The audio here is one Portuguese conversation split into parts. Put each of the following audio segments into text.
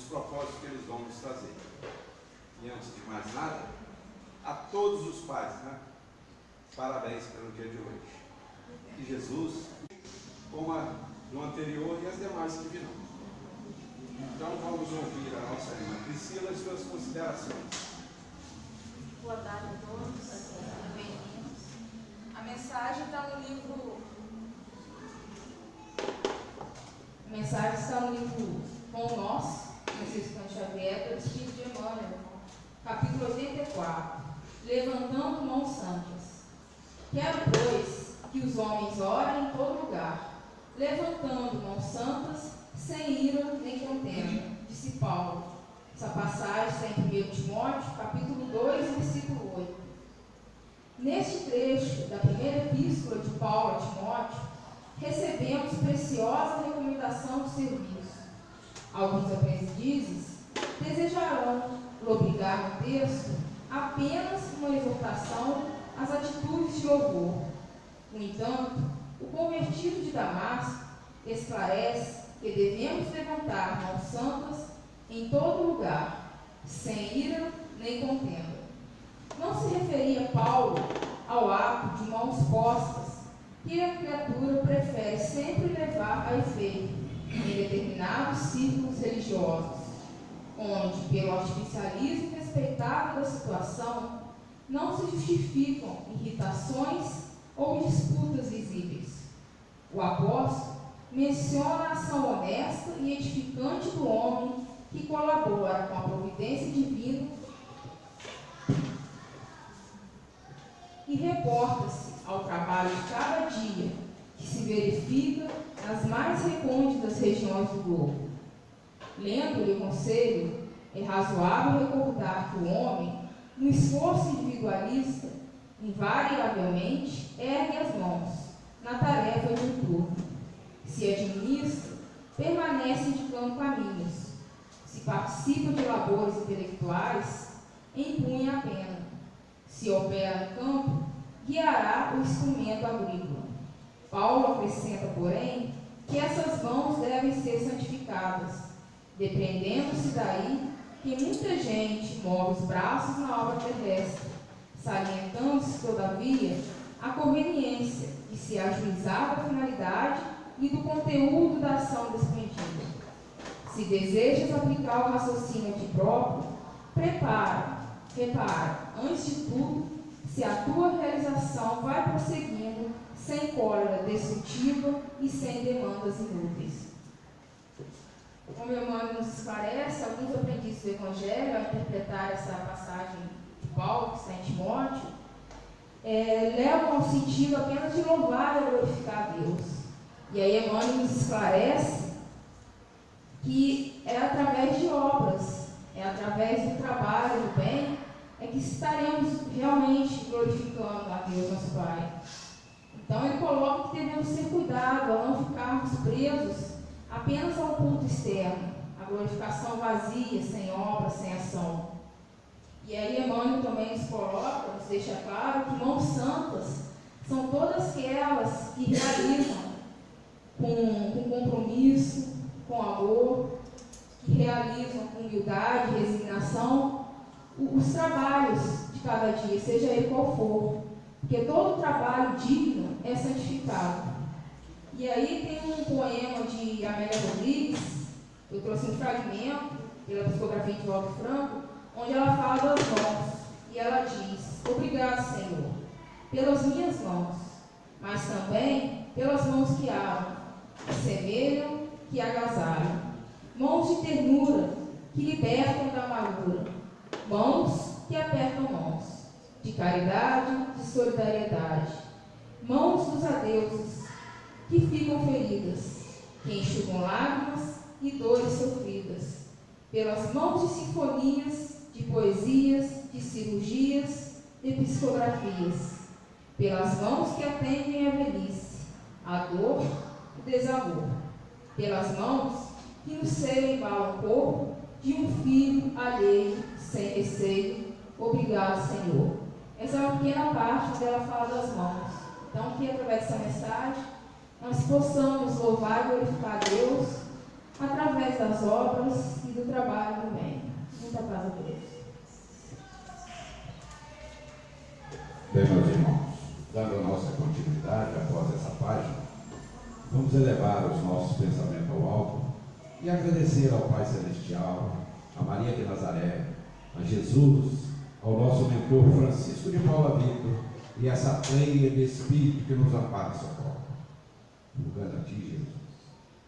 propósitos que eles vão nos trazer. E antes de mais nada, a todos os pais, né? Parabéns pelo dia de hoje. Que Jesus, como a no anterior e as demais que virão. Então vamos ouvir a nossa irmã Priscila e suas considerações. Boa tarde a todos, bem-vindos. A mensagem está no livro. A mensagem está no livro Com Nós, Francisco Xavier, do Espírito de Emmanuel, capítulo 84, Levantando Mãos Santas. Quero, pois, que os homens orem em todo lugar, levantando mãos santas, sem ira nem contenda, disse Paulo. Essa passagem está em 1 Timóteo, capítulo 2, versículo 8. Neste trecho da primeira epístola de Paulo a Timóteo, recebemos preciosa recomendação do serviço. Alguns aprendizes desejarão lobrigar no texto apenas uma exortação às atitudes de louvor. No entanto, o convertido de Damasco esclarece que devemos levantar mãos santas em todo lugar, sem ira nem contenda. Não se referia Paulo ao ato de mãos postas que a criatura prefere sempre levar a efeito em determinados círculos religiosos, onde, pelo artificialismo respeitável da situação, não se justificam irritações ou disputas visíveis. O apóstolo menciona a ação honesta e edificante do homem que colabora com a providência divina e reporta-se ao trabalho de cada dia que se verifica nas mais recônditas regiões do globo. Lendo-lhe o conselho, é razoável recordar que o homem, no esforço individualista, invariavelmente ergue as mãos na tarefa de um turno. Se administra, permanece indicando caminhos. Se participa de labores intelectuais, empunha a pena. Se opera no campo, guiará o instrumento agrícola. Paulo acrescenta, porém, que essas mãos devem ser santificadas, depreendendo-se daí que muita gente move os braços na obra terrestre, salientando-se, todavia, a conveniência de se ajuizar da finalidade e do conteúdo da ação desprendida. Se desejas aplicar o raciocínio a ti próprio, repara, antes de tudo, se a tua realização vai prosseguindo sem cólera destrutiva e sem demandas inúteis. Como o Emmanuel nos esclarece, alguns aprendizes do Evangelho, ao interpretar essa passagem de Paulo, que está em Timóteo, levam ao sentido apenas de louvar e glorificar a Deus. E aí Emmanuel nos esclarece que é através de obras, é através do trabalho, do bem, é que estaremos realmente glorificando a Deus, nosso Pai. Então ele coloca que devemos ter cuidado a não ficarmos presos apenas ao culto externo, a glorificação vazia, sem obra, sem ação. E aí Emmanuel também nos coloca, nos deixa claro que mãos santas são todas aquelas que realizam com compromisso, com amor, que realizam com humildade, resignação, os trabalhos de cada dia, seja ele qual for. Porque todo trabalho digno é santificado. E aí tem um poema de Amélia Rodrigues, eu trouxe um fragmento, pela psicografia de Walter Franco, onde ela fala das mãos. E ela diz: obrigado, Senhor, pelas minhas mãos, mas também pelas mãos que amam, que semelham, que agasalham. Mãos de ternura, que libertam da amargura. Mãos que apertam mãos, de caridade, de solidariedade. Mãos dos adeusos, que ficam feridas, que enxugam lágrimas e dores sofridas. Pelas mãos de sinfonias, de poesias, de cirurgias, de psicografias. Pelas mãos que atendem a velhice, a dor, o desamor. Pelas mãos que no seio embalam o corpo de um filho alheio, sem receio. Obrigado, Senhor. Essa é uma pequena parte onde ela fala das mãos. Então, que através dessa mensagem, nós possamos louvar e glorificar a Deus através das obras e do trabalho do bem. Muita paz a Deus. Bem, meus irmãos, dando a nossa continuidade após essa página, vamos elevar os nossos pensamentos ao alto e agradecer ao Pai Celestial, a Maria de Nazaré, a Jesus, ao nosso mentor Francisco de Paula Vitor e essa pleia de Espírito que nos ampara e socorre. Rogando a Ti, Jesus,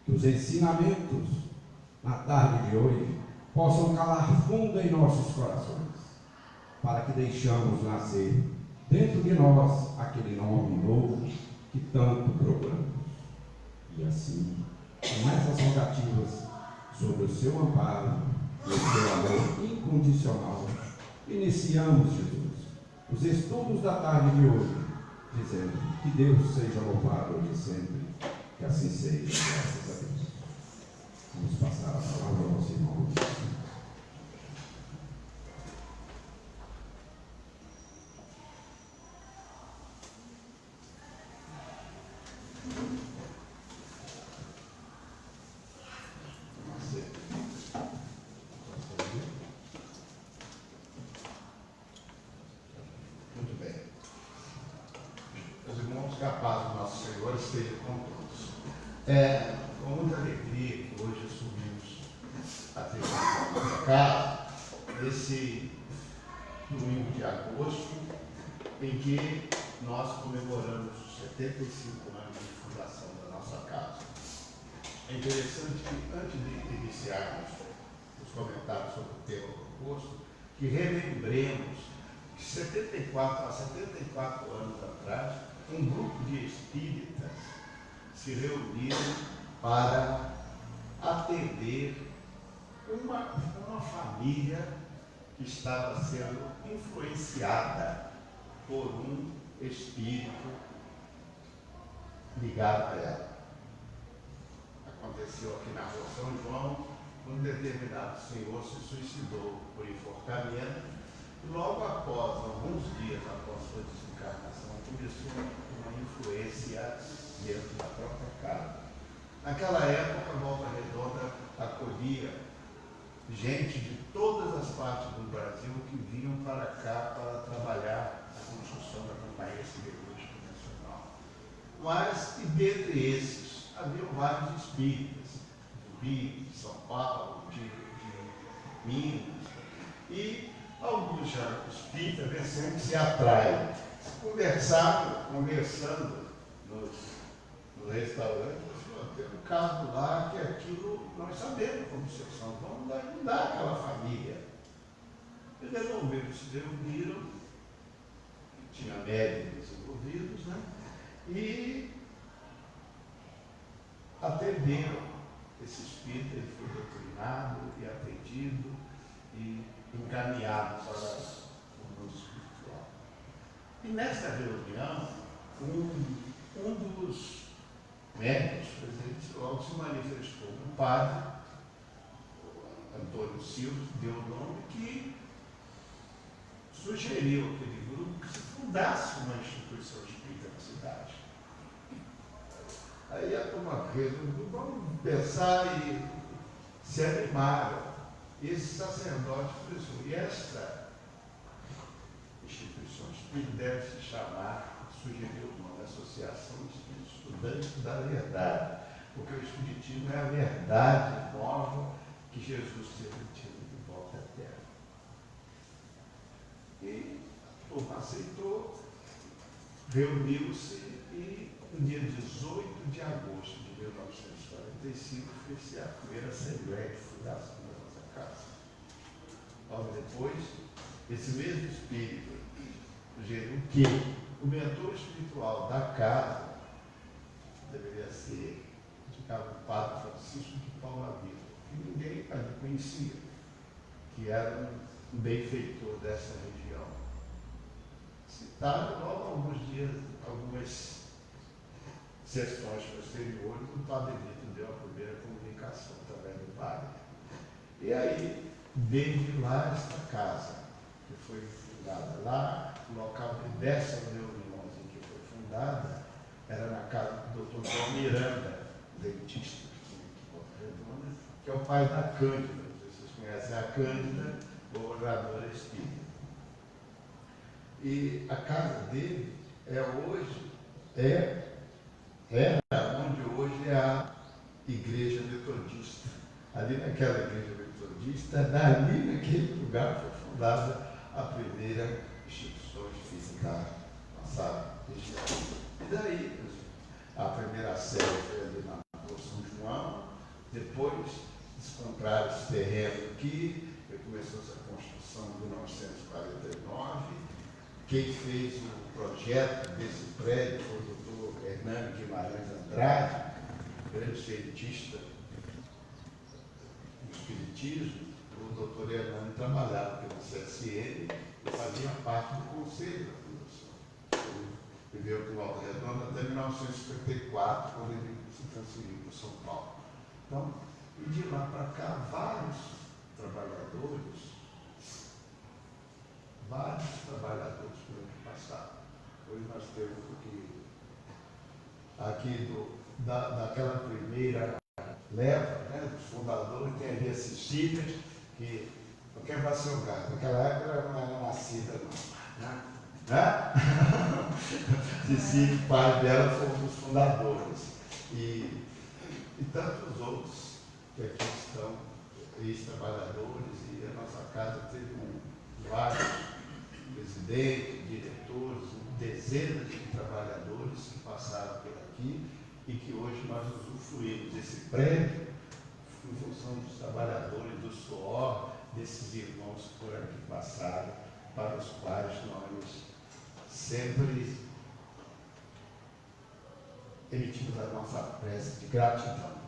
que os ensinamentos na tarde de hoje possam calar fundo em nossos corações, para que deixamos nascer dentro de nós aquele nome novo que tanto procuramos. E assim, com essas rogativas sobre o seu amparo e o seu amor incondicional, iniciamos, Jesus, os estudos da tarde de hoje, dizendo que Deus seja louvado hoje e sempre, que assim seja, graças a Deus. Vamos passar a palavra ao nosso irmão. Muito bem. Meus irmãos, que a paz do nosso Senhor esteja com todos. Com muita alegria que hoje assumimos a tribuna da nossa casa, nesse domingo de agosto, em que nós comemoramos os 75 anos de fundação da nossa casa. É interessante que, antes de iniciarmos os comentários sobre o tema proposto, que relembremos que 74 anos atrás, um grupo de espíritas se reuniram para atender uma família que estava sendo influenciada por um espírito ligado a ela. Aconteceu aqui na rua São João, um determinado senhor se suicidou por enforcamento e logo após, alguns dias após sua desencarnação, começou uma influência dentro da própria casa. Naquela época, a Volta Redonda acolhia gente de todas as partes do Brasil que vinham para cá para trabalhar na construção da Companhia Siderúrgica Nacional. Mas, e dentre esses, havia vários espíritas, do Rio, de São Paulo, de Minas, e alguns já espíritas sempre se atraem. Conversando no restaurante, tem um caso lá que aquilo nós sabemos como são, vamos ajudar aquela família. Eles resolveram, se reuniram, tinha médicos envolvidos, né? E atenderam esse espírito, ele foi doutrinado e atendido e encaminhado para o mundo espiritual. E nessa reunião, um dos médicos presentes logo se manifestou, um padre, Antônio Silva, deu o nome, que sugeriu aquele grupo que se fundasse uma instituição espírita na cidade. Aí a turma resolveu, vamos pensar e se animaram. Esse sacerdote pensou, e esta instituição espírita deve se chamar, sugeriu o nome, Associação Espírita Estudante da Verdade, porque o Espiritismo é a verdade nova que Jesus teve tido de volta à Terra. E a turma aceitou, reuniu-se e no dia 18 de agosto de 1945 fez-se a primeira Assembleia de Fundação da nossa casa. Logo depois, esse mesmo espírito sugeriu que o mentor espiritual da casa deveria ser o Padre Francisco de Paula Vitor, que ninguém ali conhecia, que era um benfeitor dessa região. Citaram logo alguns dias, algumas sessões posteriores, o Padre Vitor deu a primeira comunicação através do padre. E aí, desde lá, esta casa, que foi fundada lá, o local dessas reuniões em que foi fundada, era na casa do Dr. João Miranda, dentista, que tinha aqui em Volta Redonda, que é o pai da Cândida. Não sei se vocês conhecem a Cândida, oradora espírita. E a casa dele era onde hoje é a igreja metodista. Ali naquela igreja metodista, dali naquele lugar foi fundada a primeira instituição espírita da nossa região. E daí, a primeira série foi ali na Rua São João, depois eles compraram esse terreno aqui, e começou essa construção em 1949. Quem fez o projeto desse prédio foi o doutor Hernando Guimarães Andrade, grande cientista do espiritismo. O doutor Hernando trabalhava pelo CSN e fazia parte do conselho da fundação. Ele viveu com Volta Redonda até 1954, quando ele se transferiu para São Paulo. Então, e de lá para cá, vários trabalhadores por onde passaram. Hoje nós temos aqui daquela primeira leva, né, dos fundadores, tem ali a Cecília, que não quer para seu gato, naquela época ela não era nascida, não. Né? Cecília, o pai dela, foi um dos fundadores. E tantos outros que aqui estão, ex-trabalhadores, e a nossa casa teve vários presidentes, diretores, dezenas de trabalhadores que passaram por aqui e que hoje nós usufruímos desse prédio em função dos trabalhadores, do suor desses irmãos que por aqui passaram, para os quais nós sempre emitimos a nossa prece de gratidão.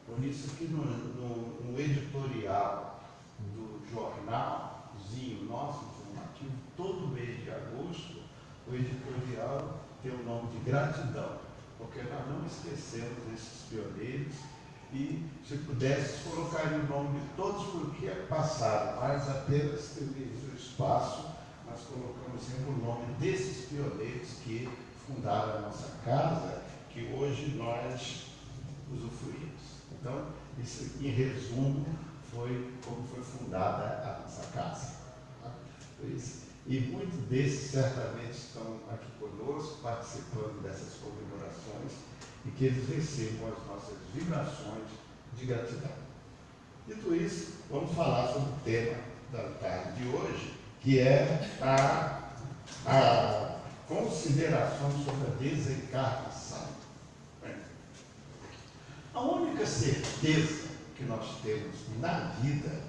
Por isso que no editorial do jornalzinho nosso informativo, todo mês de agosto, o editorial tem o nome de gratidão, porque nós não esquecemos desses pioneiros e, se pudesse, colocaria o nome de todos porque passaram, mas apenas teve o espaço, nós colocamos sempre o nome desses pioneiros que fundaram a nossa casa, que hoje nós usufruímos. Então, isso, em resumo, foi como foi fundada a nossa casa. Tá? E muitos desses certamente estão aqui conosco, participando dessas comemorações, e que eles recebam as nossas vibrações de gratidão. Dito isso, vamos falar sobre o tema da tarde de hoje, que é a consideração sobre a desencarnação. A única certeza que nós temos na vida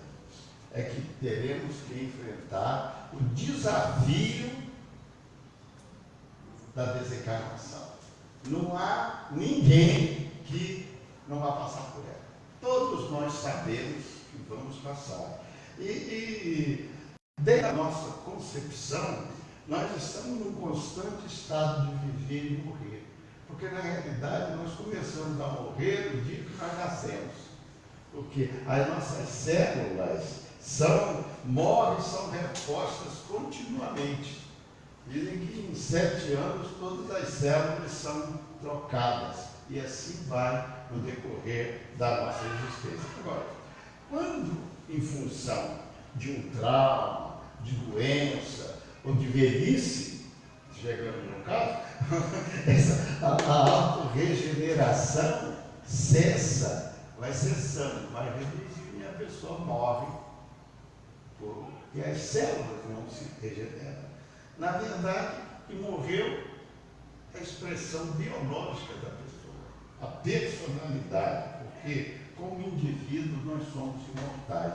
é que teremos que enfrentar o desafio da desencarnação. Não há ninguém que não vá passar por ela. Todos nós sabemos que vamos passar. E desde a nossa concepção, nós estamos num constante estado de viver e morrer. Porque, na realidade, nós começamos a morrer no dia que nós nascemos. Porque as nossas células morrem, são repostas continuamente. Dizem que em 7 anos todas as células são trocadas. E assim vai no decorrer da nossa existência. Agora, quando, em função de um trauma, de doença ou de velhice, chegando no caso, a autorregeneração cessa, vai cessando, vai reduzindo e a pessoa morre, porque as células não se regeneram. Na verdade, que morreu a expressão biológica da pessoa, a personalidade, porque como indivíduos nós somos imortais.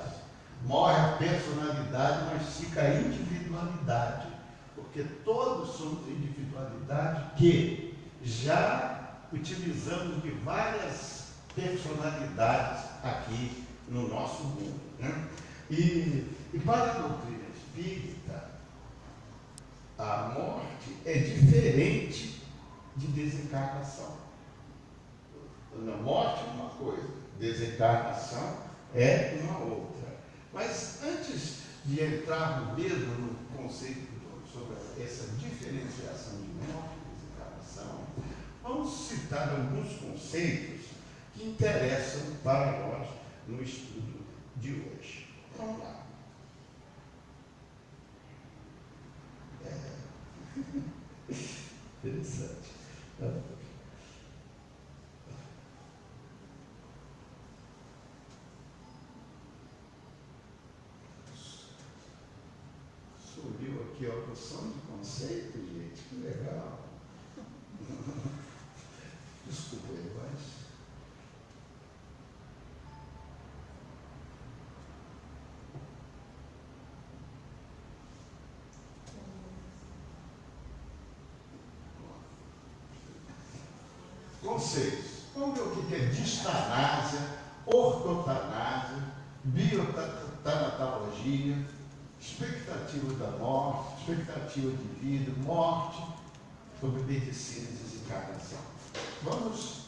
Morre a personalidade, mas fica a individualidade, porque todos somos individualidade que já utilizamos de várias personalidades aqui no nosso mundo. Né? E para a doutrina espírita, a morte é diferente de desencarnação. A morte é uma coisa, desencarnação é uma outra. Mas antes de entrarmos mesmo no conceito sobre essa diferenciação de morte e desencarnação, vamos citar alguns conceitos que interessam para nós no estudo de hoje. Vamos lá. Interessante. Subiu aqui a noção de conceito, gente, que legal. Desculpa aí, mas... Conceitos. Vamos ver o que é distanásia, ortotanásia, biotanatologia, expectativa da morte, expectativa de vida, morte, sobre medicina e desencarnação. Vamos.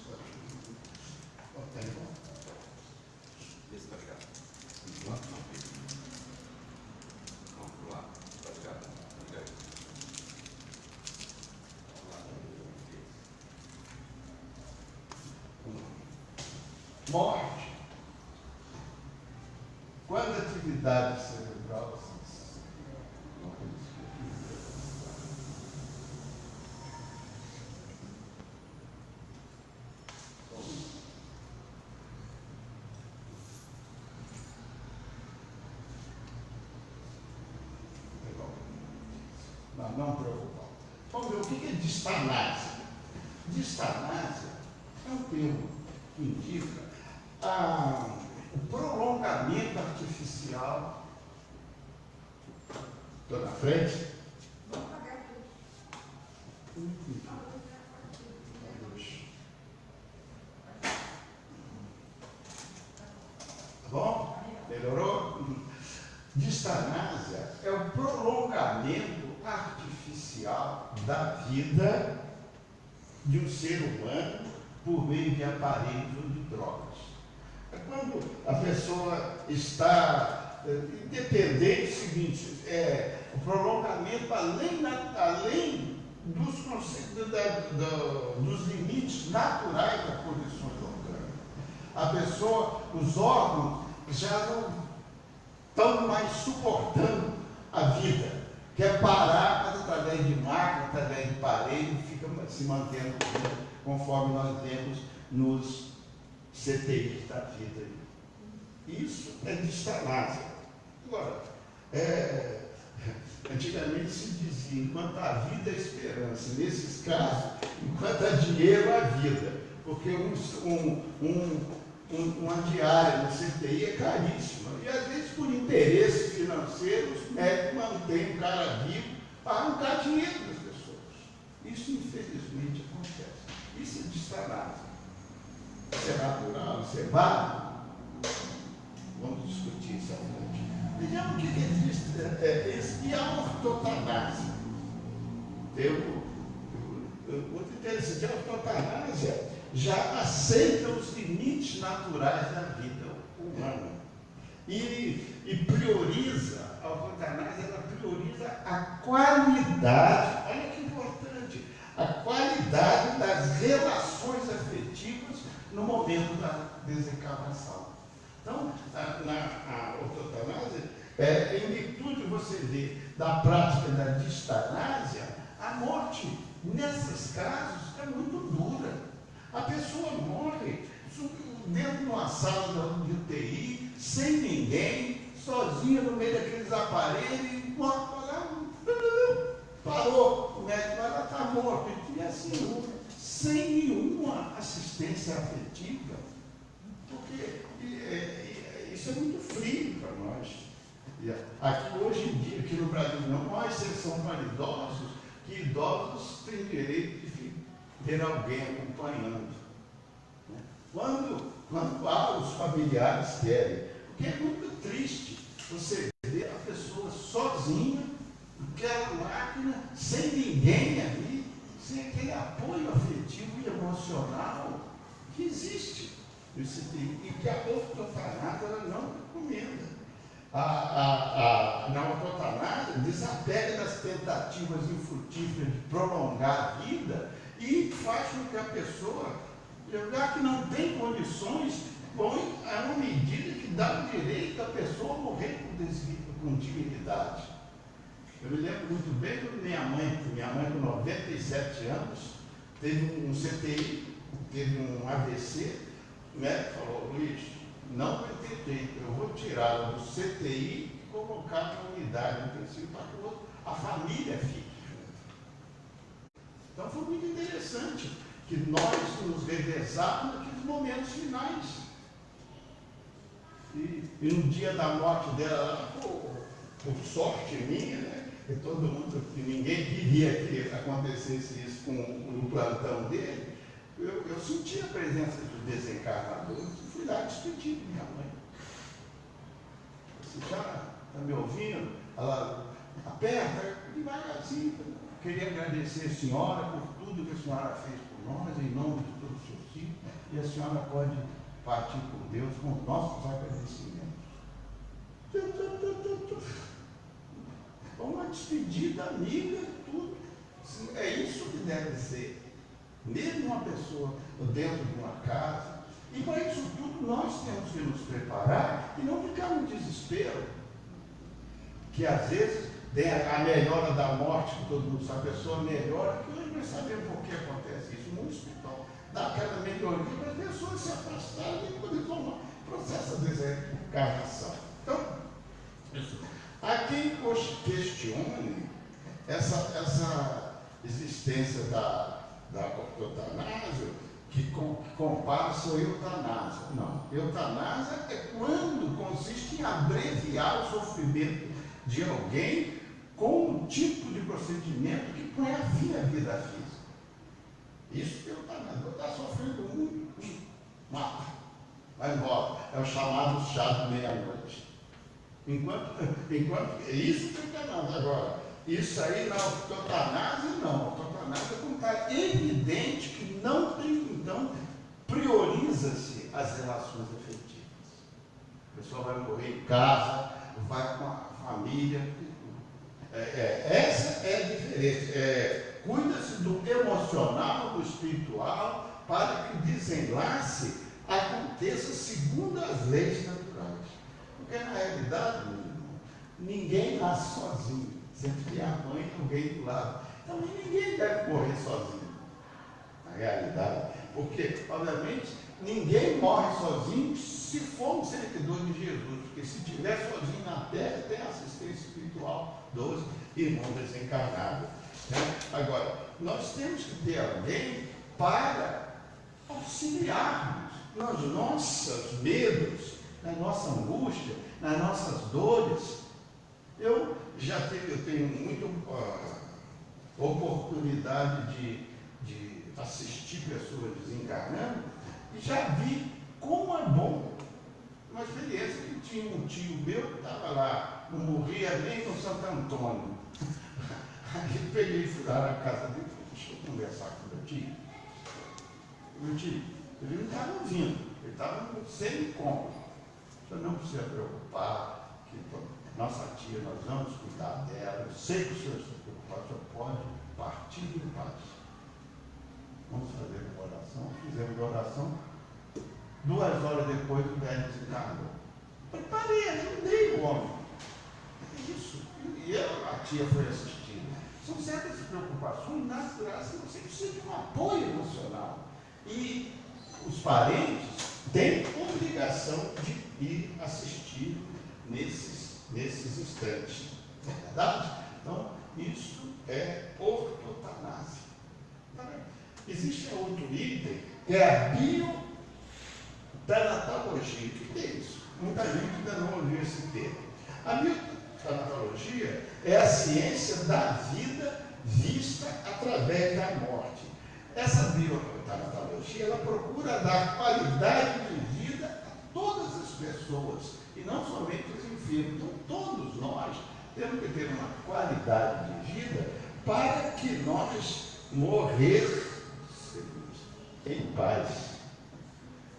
Morte. Quando a atividade cerebral não preocupar. Vamos ver o que é distanásia. Distanásia é um termo que indica o prolongamento artificial. Estou na frente? Tá bom? Melhorou? Distanásia é o prolongamento artificial da vida de um ser humano por meio de aparelhos ou de drogas. É quando a pessoa está independente, o seguinte, o prolongamento além dos conceitos dos limites naturais das condições orgânicas. A pessoa, os órgãos já não estão mais suportando a vida. Quer parar, mas através de máquina, através de parede, fica se mantendo conforme nós vemos nos CTIs da vida. Isso é distanásia. Agora, antigamente se dizia, enquanto há vida, há esperança. Nesses casos, enquanto há dinheiro, há vida. Porque uma diária no CTI é caríssima. E às vezes, por interesse financeiro, os médicos mantêm o cara vivo para arrancar dinheiro das pessoas. Isso, infelizmente, acontece. Isso é distanásia. Isso é natural, isso é válido. Vamos discutir isso adiante. Vejamos o que é isso. E a ortotanásia. Muito interessante. A ortotanásia já aceita os limites naturais da vida humana. E prioriza, a ortotanásia, ela prioriza a qualidade, olha que importante, a qualidade das relações afetivas no momento da desencarnação. Então, a ortotanásia, em virtude, você vê, da prática da distanásia, a morte, nesses casos, é muito dura. A pessoa morre dentro de uma sala de UTI, sem ninguém, sozinha no meio daqueles aparelhos, e parou, o médico ela está morto, e assim, sem nenhuma assistência afetiva, porque isso é muito frio para nós. Aqui hoje em dia, aqui no Brasil, não há exceção para idosos, que idosos têm direito de ter alguém acompanhando. Quando os familiares querem, porque é muito triste você ver a pessoa sozinha, naquela máquina, sem ninguém ali, sem aquele apoio afetivo e emocional que existe. E que a ortotanásia ela não recomenda. Na ortotanásia desapega das tentativas infrutíferas de prolongar a vida e faz com que a pessoa, já que não tem condições, põe a uma medida que dá o direito à pessoa morrer com dignidade. Eu me lembro muito bem quando minha mãe com 97 anos, teve um CTI, teve um AVC, o médico falou: Luiz, não vai ter jeito, eu vou tirá-la do CTI e colocar na unidade intensiva para que a família fique junto. Então foi muito interessante que nós nos revezávamos naqueles momentos finais. E no dia da morte dela, por sorte minha, né? E todo mundo, ninguém queria que acontecesse isso com o plantão dele, eu senti a presença dos desencarnadores e fui lá despedir minha mãe. Você já está me ouvindo? Ela aperta devagarzinho. Queria agradecer a senhora por tudo que a senhora fez por nós, em nome de todos os seus filhos, e a senhora pode partir por Deus com os nossos agradecimentos. Uma despedida amiga, tudo. É isso que deve ser. Mesmo uma pessoa dentro de uma casa. E para isso tudo nós temos que nos preparar e não ficar no desespero. Que às vezes tem a melhora da morte, que todo mundo sabe, a pessoa melhora, que hoje nós sabemos por que acontece isso no hospital. Dá aquela melhoria para as pessoas se afastarem e poder tomar processo de desencarnação. Então, isso. Há quem questione essa existência da eutanásia, que compara-se ao eutanásia. Não, eutanásia é quando consiste em abreviar o sofrimento de alguém com um tipo de procedimento que põe a fim à vida física. Isso que é eutanásia. Está sofrendo muito, mata, vai embora. É o chamado chá de meia-noite. Enquanto isso que é eutanásia. Agora, isso aí na eutanásia não. A eutanásia quando está evidente que não tem, então, prioriza-se as relações afetivas. A pessoa vai morrer em casa, vai com a família. Essa é a diferença. Cuida-se do emocional, do espiritual, para que o desenlace aconteça segundo as leis naturais. Porque na realidade, ninguém nasce sozinho. Sempre tem a mãe e alguém do lado. Também ninguém deve morrer sozinho. Na realidade. Porque, obviamente, ninguém morre sozinho se for um seguidor de Jesus. Porque se estiver sozinho na terra, tem assistência espiritual dos irmãos desencarnados. Né? Agora, nós temos que ter alguém para auxiliarmos nos nossos medos, na nossa angústia, nas nossas dores. Eu tenho muita oportunidade de assistir pessoas desencarnando e já vi como é bom. Uma experiência que tinha um tio meu que estava lá, não morria nem no Santo Antônio. Aí peguei e fui lá na casa dele e falei: deixa eu conversar com meu tio. Meu tio, ele não estava ouvindo, ele estava sem como. Você não precisa preocupar, que nossa tia, nós vamos cuidar dela. Eu sei que o senhor está preocupado, o senhor pode partir em paz. Vamos fazer uma oração. Fizemos uma oração. 2 horas depois, o velho desencarnou. Preparei, ajudei o homem. É isso. E a tia foi assistida. São certas preocupações naturais que você precisa de um apoio emocional. E os parentes têm obrigação de ir assistir nesses instantes. Não é verdade? Então, isso é ortotanásia. Existe outro item, que é a biotanatologia. O que é isso? Muita gente ainda não ouviu esse termo. A biotanatologia é a ciência da vida vista através da morte. Essa biotanatologia, ela procura dar qualidade de vida a todas as pessoas, e não somente os enfermos. Então, todos nós temos que ter uma qualidade de vida para que nós morrermos em paz.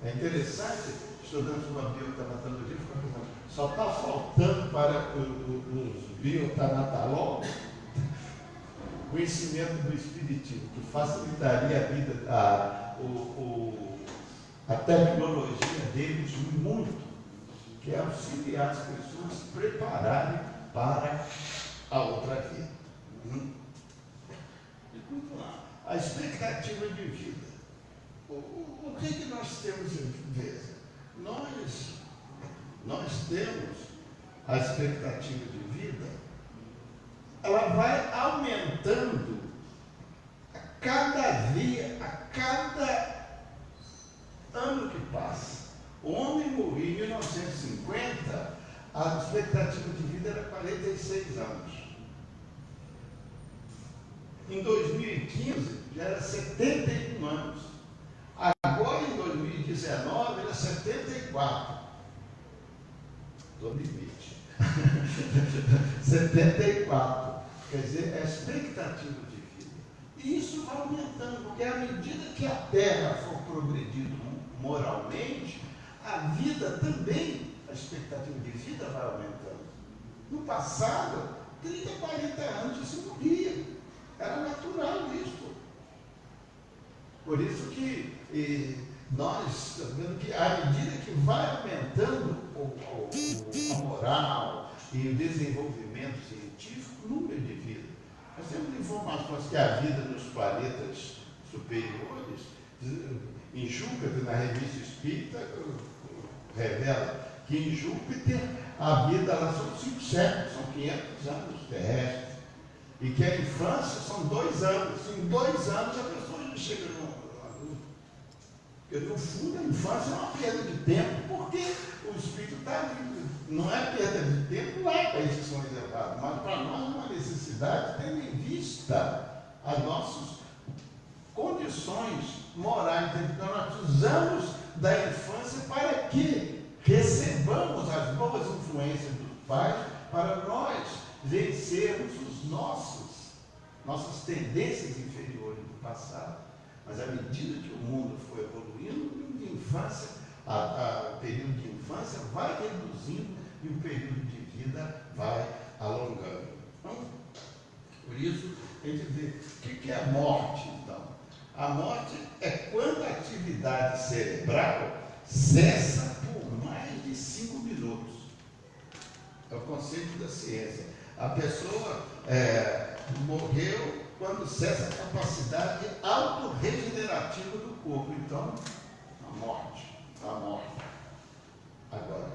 É interessante, estudando sobre a biotanatologia, fica pensando, só está faltando para os biotanatólogos conhecimento do Espiritismo, que facilitaria a vida, a tecnologia deles muito, que é auxiliar as pessoas a se prepararem para a outra vida. E vamos lá. A expectativa de vida. O que nós temos em vez? Nós temos a expectativa de vida, ela vai aumentando a cada ano que passa. O homem morreu em 1950, a expectativa de vida era 46 anos. Em 2015, já era 71 anos. Agora, em 2019, era 74. Estou no limite. 74. Quer dizer, é a expectativa de vida. E isso vai aumentando, porque à medida que a Terra for progredindo moralmente, a vida também, a expectativa de vida vai aumentando. No passado, 30, 40 anos já se morria. Era natural isso. Por isso que nós estamos vendo que à medida que vai aumentando a moral e o desenvolvimento científico, o número de vida. Nós temos informações que a vida nos planetas superiores, em Júpiter, na revista Espírita, revela que em Júpiter a vida lá são 5 séculos, são 500 anos terrestres. E que a infância são 2 anos. Em 2 anos a pessoa já chega no adulto. Porque no fundo a infância é uma perda de tempo, porque o espírito está vivo. Não é perda de tempo lá para eles que são reservados, mas para nós é uma necessidade, tendo em vista as nossas condições morais. Então nós precisamos da infância para que recebamos as boas influências dos pais, para nós vencermos nossas tendências inferiores do passado. Mas à medida que o mundo foi evoluindo, o período de infância vai reduzindo e o período de vida vai alongando. Então, por isso, a gente vê o que é a morte, então. A morte é quando a atividade cerebral cessa por mais de 5 minutos. É o conceito da ciência. A pessoa morreu quando cessa a capacidade autorregenerativa do corpo. Então, a morte. Agora,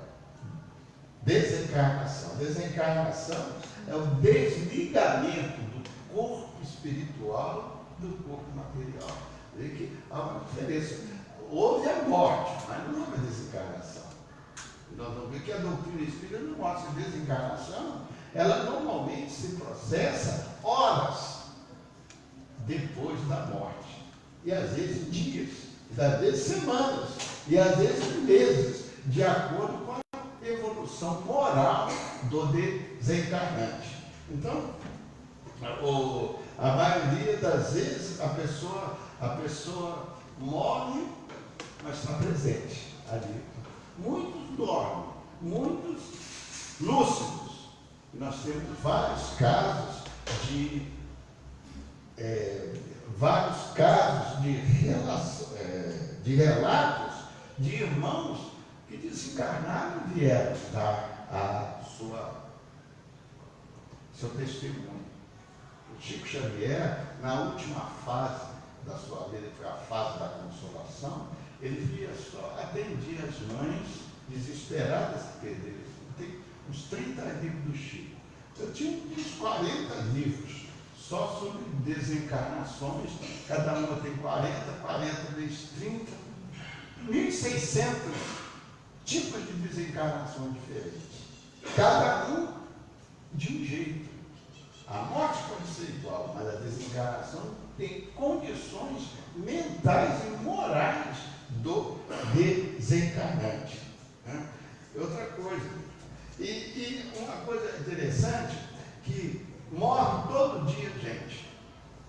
desencarnação. Desencarnação é o desligamento do corpo espiritual do corpo material. Vê que há uma diferença. Houve a morte, mas não houve a desencarnação. Nós vamos ver que a doutrina espírita não mostra desencarnação. Ela normalmente se processa horas depois da morte. E às vezes dias, e às vezes semanas, e às vezes meses, de acordo com a evolução moral do desencarnante. Então, a maioria das vezes a pessoa morre, mas está presente ali. Muitos dormem, muitos lúcidos. Nós temos vários casos de relatos de irmãos que desencarnaram e vieram dar seu testemunho. O Chico Xavier, na última fase da sua vida, que foi a fase da consolação, ele via só, atendia as mães desesperadas que perderam. Tem uns 30 livros do Chico. Eu tinha uns 40 livros só sobre desencarnações. Cada uma tem 40 vezes 30, 1.600 tipos de desencarnações diferentes. Cada um de um jeito. A morte pode ser igual, mas a desencarnação tem condições mentais e morais do desencarnante. Outra coisa, e uma coisa interessante, que morre todo dia gente,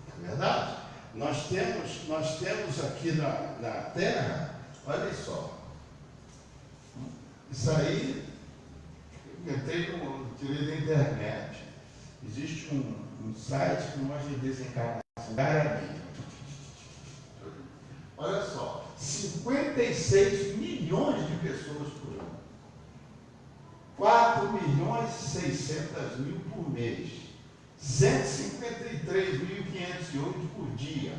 não é verdade? Nós temos aqui na Terra, olha só, isso aí, eu tirei da internet, existe um site que mostra desencarnação. Olha só, 56 milhões de pessoas por ano. 4.600.000 por mês. 153.508 por dia.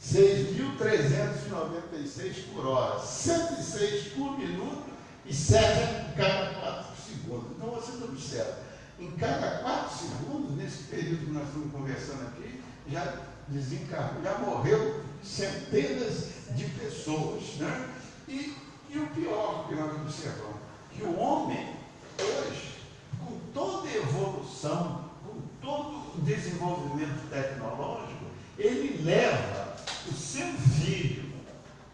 6.396 por hora. 106 por minuto e 7 em cada 4 segundos. Então vocês observam, em cada 4 segundos, nesse período que nós estamos conversando aqui, já desencarnou, já morreu centenas de pessoas, né? E o pior que nós observamos, que o homem, hoje, com toda a evolução, com todo o desenvolvimento tecnológico, ele leva o seu filho,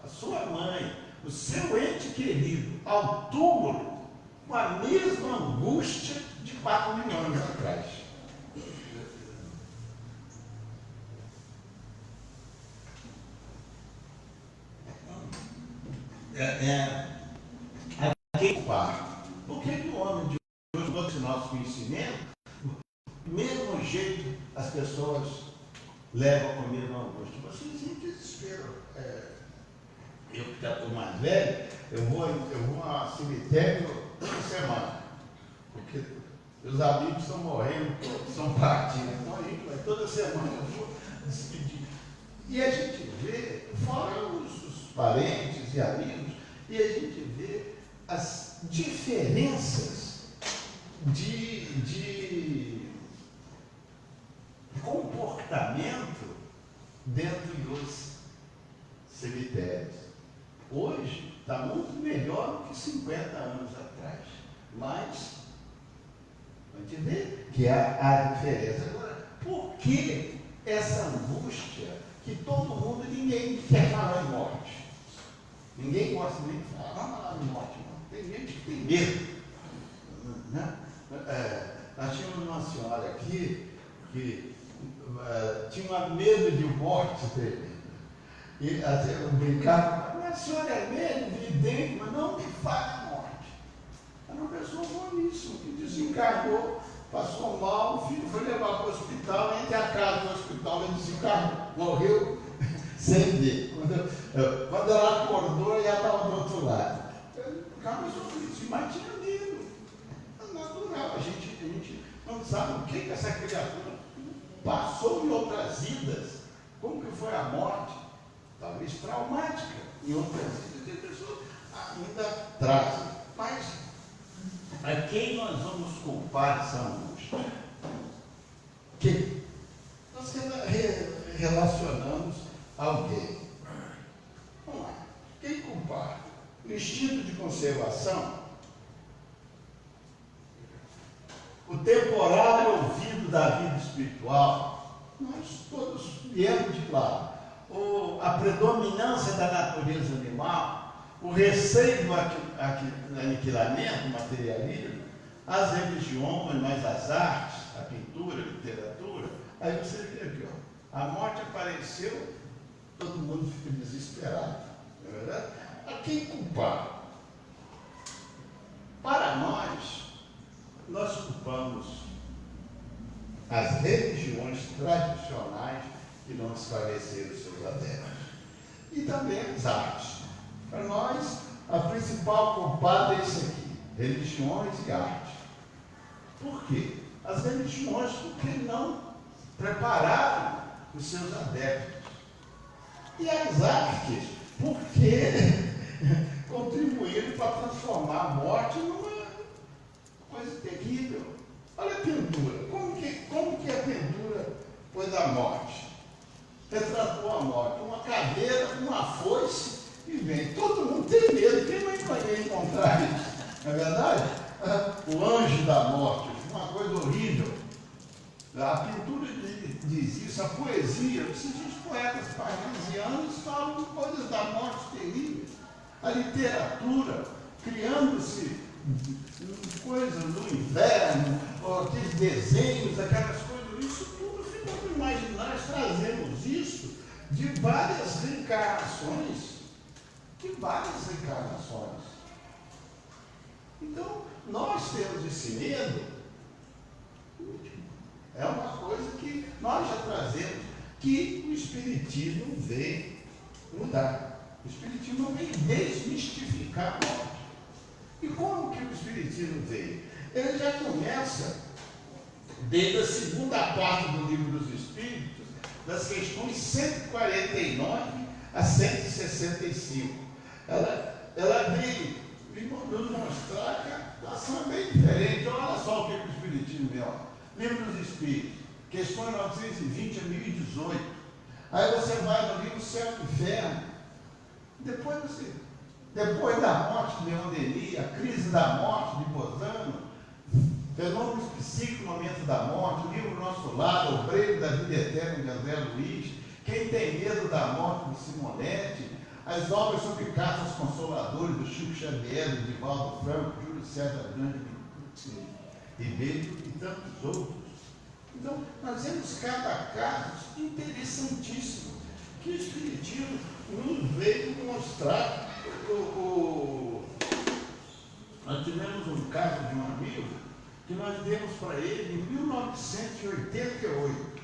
a sua mãe, o seu ente querido ao túmulo com a mesma angústia de 4 milhões atrás. Por que o homem de hoje, com esse nosso conhecimento, do mesmo jeito as pessoas levam com a mesma angústia? Vocês em desespero. Eu que já estou mais velho, eu vou ao cemitério toda semana, porque meus amigos estão morrendo, estão partindo, então a gente vai toda semana, eu vou despedir. E a gente vê, fora os parentes e amigos, e a gente vê as diferenças de comportamento dentro dos cemitérios. Hoje está muito melhor do que 50 anos atrás, mas a gente vê que há diferença. Agora, por que essa angústia que todo mundo, ninguém quer falar em morte? Ninguém gosta nem de falar em morte, não. Tem gente que tem medo. Né? Nós tínhamos uma senhora aqui que tinha medo de morte dele. E até eu brincava, mas a senhora é mesmo, vidente, mas não me fale morte. Era uma pessoa boníssima, que desencarnou, passou mal, o filho foi levar para o hospital, entre a casa e o hospital, ele desencarnou, morreu sem ver. Quando ela acordou, ela estava do outro lado. Ficava isso, mas tinha medo. É natural, a gente não sabe o que essa criatura passou em outras vidas, como que foi a morte. Talvez traumática, em outras vidas, as pessoas ainda trazem. Mas a quem nós vamos culpar essa angústia? Que nós relacionamos alguém. Vamos lá. Quem culpar? O instinto de conservação, o temporário ouvido da vida espiritual, nós todos viemos de lá. A predominância da natureza animal, o receio do aniquilamento, materialismo, as religiões, mas as artes, a pintura, a literatura. Aí você vê aqui, ó, a morte apareceu, todo mundo fica desesperado, não é verdade? A quem culpar? Para nós culpamos as religiões tradicionais que não esclareceram seus adeptos. E também as artes. Para nós, a principal culpada é isso aqui: religiões e arte. Por quê? As religiões, porque não prepararam os seus adeptos. E as artes, porque contribuíram para transformar a morte numa coisa terrível. Olha a pintura. Como que a pintura foi da morte? Retratou a morte, uma caveira, uma foice, e vem. Todo mundo tem medo, quem vai encontrar isso? Não é verdade? O anjo da morte, uma coisa horrível. A pintura diz isso, a poesia, esses poetas parnasianos falam coisas da morte terríveis. A literatura, criando-se coisas do inverno, aqueles desenhos, aquelas coisas, isso tudo fica para imaginar. Nós trazemos isso de várias reencarnações. Então, nós temos esse medo, é uma coisa que nós já trazemos, que o Espiritismo veio mudar. O Espiritismo vem desmistificar a morte. E como que o Espiritismo veio? Ele já começa, desde a segunda parte do Livro dos Espíritos, das questões 149 a 165. Ela veio nos mostrar que a situação é bem diferente. Olha só o que o Espiritismo vê. Livro dos Espíritos, questões 920 a 1018. Aí você vai no livro Céu e Inferno. Depois da morte de Leon Denis, a crise da morte de Bozano, fenômenos psíquicos no momento da morte, o livro Nosso Lar, O Breve da Vida Eterna de André Luiz, Quem Tem Medo da Morte de Simonetti, as obras sobre cartas consoladoras do Chico Xavier, do Divaldo Franco, Júlio César Grande, Ribeiro e tantos outros. Então, nós vemos cada caso interessantíssimo que o Espiritismo nos veio mostrar. Nós tivemos um caso de um amigo que nós demos para ele em 1988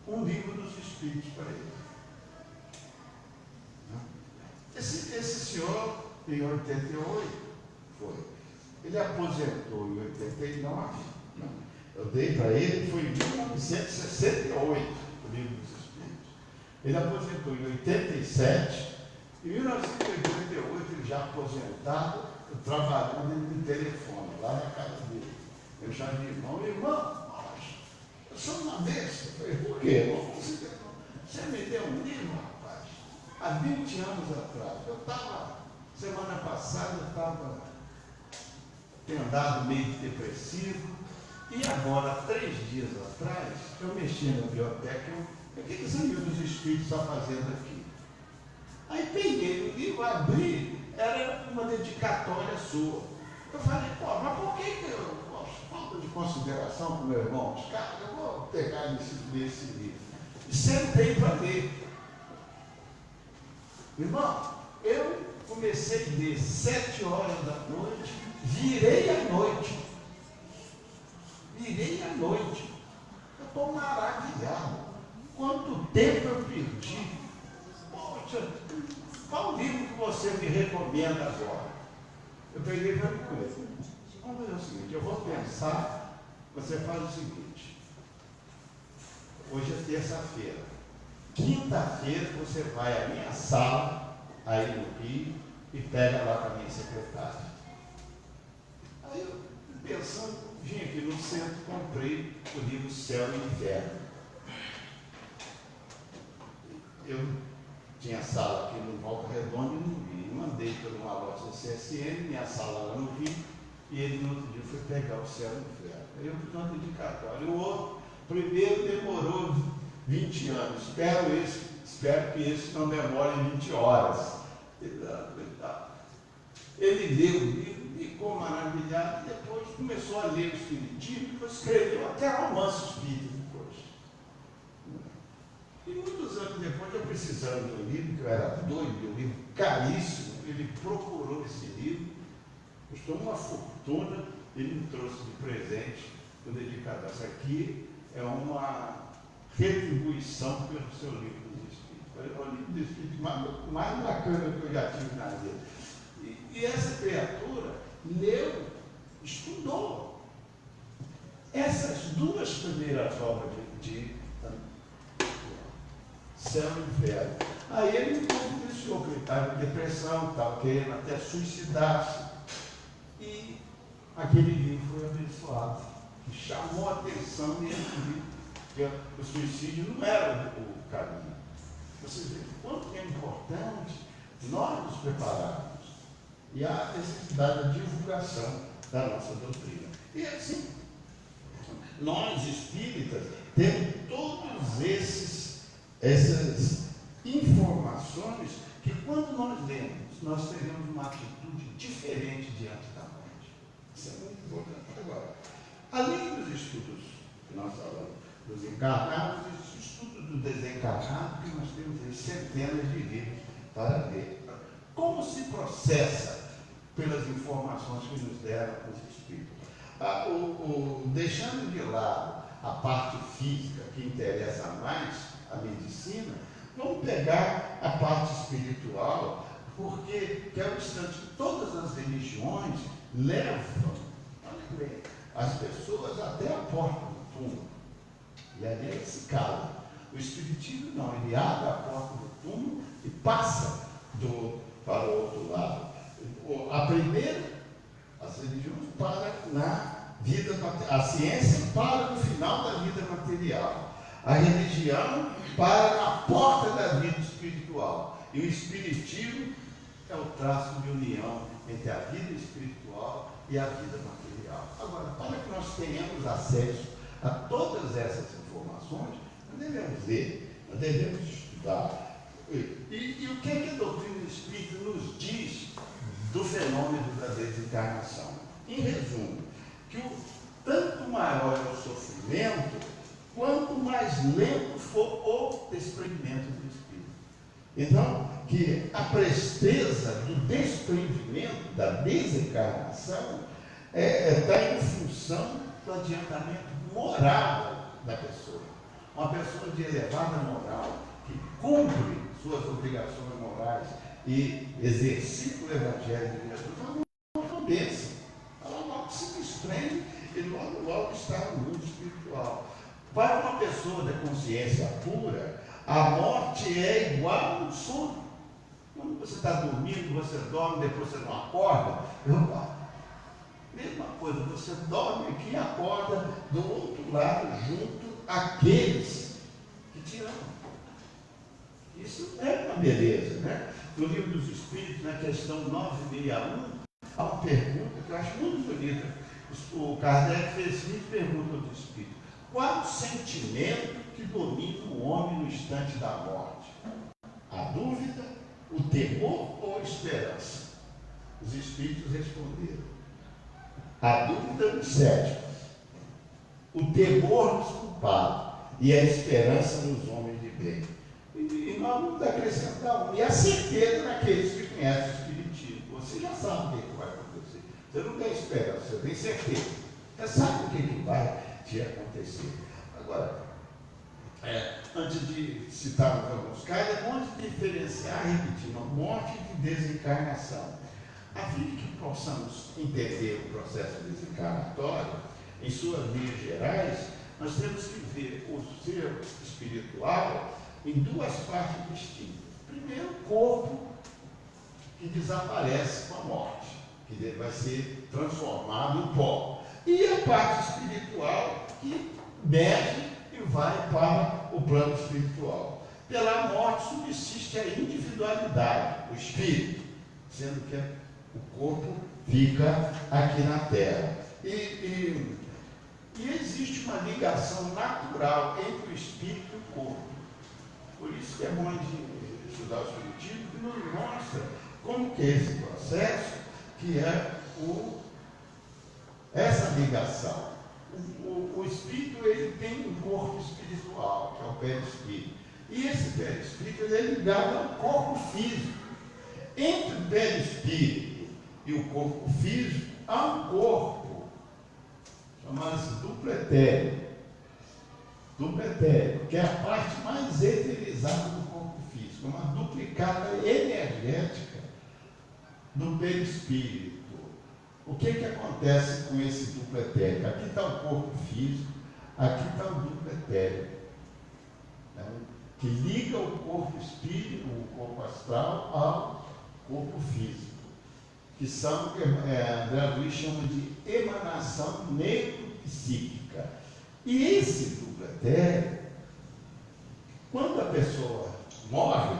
um livro dos Espíritos para ele. Esse senhor, em 88, ele aposentou em 89. Eu dei para ele, foi em 1968, o livro dos Espíritos. Ele aposentou em 87. Em 1988, ele já aposentado, trabalhando no telefone, lá na casa dele. Eu chamei irmão, eu sou uma besta. Eu falei, por quê, irmão? Você me deu um livro, rapaz, há 20 anos atrás. Semana passada, eu tenho andado meio depressivo, e agora, 3 dias atrás, eu mexi na biblioteca, o que esse livro dos Espíritos está fazendo aqui? Aí peguei o livro, abri, era uma dedicatória sua. Eu falei, mas por que eu, falta de consideração para o meu irmão, cara, eu vou pegar nesse livro. E sentei para ler. Irmão, eu comecei a ler 7 horas da noite, virei à noite. Eu estou maravilhado. Quanto tempo eu perdi. Poxa, qual livro que você me recomenda agora? Eu peguei e falei com ele. Vamos fazer o seguinte, eu vou pensar, você faz o seguinte. Hoje é terça-feira. Quinta-feira você vai à minha sala, aí no Rio, e pega lá com a minha secretária. Aí eu, pensando, vim aqui no centro, comprei o livro Céu e Inferno. Eu tinha sala aqui no Volta Redonda e no Rio. Mandei pelo malote do CSN, minha sala lá no Rio, e ele no outro dia foi pegar o Céu e o Inferno. Aí eu fiz uma dedicatória. O outro, primeiro demorou 20 anos. Espero que esse não demore 20 horas. Ele leu o livro, ficou maravilhado, e depois começou a ler o Espiritismo, depois escreveu até romance espírita depois. E muitos anos depois, eu precisando de um livro, que eu era doido, de um livro caríssimo, ele procurou esse livro, custou uma fortuna, ele me trouxe de presente o dedicado. Essa aqui é uma retribuição pelo seu livro dos Espíritos. É o livro dos Espíritos mais bacana que eu já tive na vida. E essa criatura leu, estudou essas 2 primeiras obras de Céu e Inferno. Aí ele me convenceu que ele estava em depressão, estava querendo até suicidar-se. E aquele livro foi abençoado. E chamou a atenção dele, que o suicídio não era o caminho. Você vê quanto é importante nós nos prepararmos. E há necessidade da divulgação da nossa doutrina. E assim, nós espíritas temos todas essas informações que, quando nós lemos, nós teremos uma atitude diferente diante da morte. Isso é muito importante. Agora, além dos estudos que nós falamos, dos encarnados, os estudos do desencarnado, que nós temos aí centenas de livros para ler. Como se processa pelas informações que nos deram os Espíritos? Deixando de lado a parte física, que interessa mais, a medicina, vamos pegar a parte espiritual, porque que é o instante que todas as religiões levam, olha bem, as pessoas até a porta do túmulo. E ali ele se cala. O Espiritismo não, ele abre a porta do túmulo e passa para o outro lado. A primeira, as religiões param na vida material, a ciência para no final da vida material. A religião para na porta da vida espiritual. E o Espiritismo é o traço de união entre a vida espiritual e a vida material. Agora, para que nós tenhamos acesso a todas essas informações, nós devemos ler, nós devemos estudar. E o que é que a doutrina espírita nos diz do fenômeno da desencarnação? Em resumo, que tanto maior é o sofrimento, quanto mais lento for o desprendimento do espírito. Então, que a presteza do desprendimento, da desencarnação, está em função do adiantamento moral da pessoa. Uma pessoa de elevada moral, que cumpre suas obrigações morais e exercita o Evangelho de Jesus, não bênção. Ela logo se desprende e logo está no mundo espiritual. Para uma pessoa da consciência pura, a morte é igual ao sono. Quando você está dormindo, você dorme, depois você não acorda. Mesma coisa, você dorme aqui e acorda do outro lado, junto àqueles que te amam. Isso é uma beleza, né? No Livro dos Espíritos, na questão 961, há uma pergunta que eu acho muito bonita. O Kardec fez a seguinte pergunta aos Espíritos: qual o sentimento que domina o homem no instante da morte? A dúvida, o temor ou a esperança? Os Espíritos responderam: a dúvida dos céticos, o temor dos culpados e a esperança nos homens de bem. E nós vamos acrescentar e a certeza naqueles que conhecem o Espiritismo. Você já sabe o que vai acontecer. Você não tem esperança, você tem certeza. Você sabe o que vai te acontecer. Agora, antes de citar alguns casos, é bom diferenciar, repetindo, morte de desencarnação. A fim de que possamos entender o processo desencarnatório, em suas linhas gerais, nós temos que ver o ser espiritual em duas partes distintas. Primeiro, o corpo, que desaparece com a morte, que vai ser transformado em pó. E a parte espiritual, que desce e vai para o plano espiritual. Pela morte subsiste a individualidade, o espírito, sendo que o corpo fica aqui na terra. E existe uma ligação natural entre o espírito e o corpo. Por isso que é bom de estudar o Espiritismo, que nos mostra como que é esse processo, que é essa ligação. O espírito, ele tem um corpo espiritual, que é o perispírito. E esse perispírito, ele é ligado ao corpo físico. Entre o perispírito e o corpo físico, há um corpo, chamado-se duplo etéreo. Duplo etéreo, que é a parte mais eterizada do corpo físico, uma duplicada energética do perispírito. O que acontece com esse duplo etéreo? Aqui está o corpo físico, aqui está o duplo etéreo, né? Que liga o corpo espírito, o corpo astral, ao corpo físico, que são, André Luiz chama de emanação neuropsíquica. E esse duplo etéreo, quando a pessoa morre,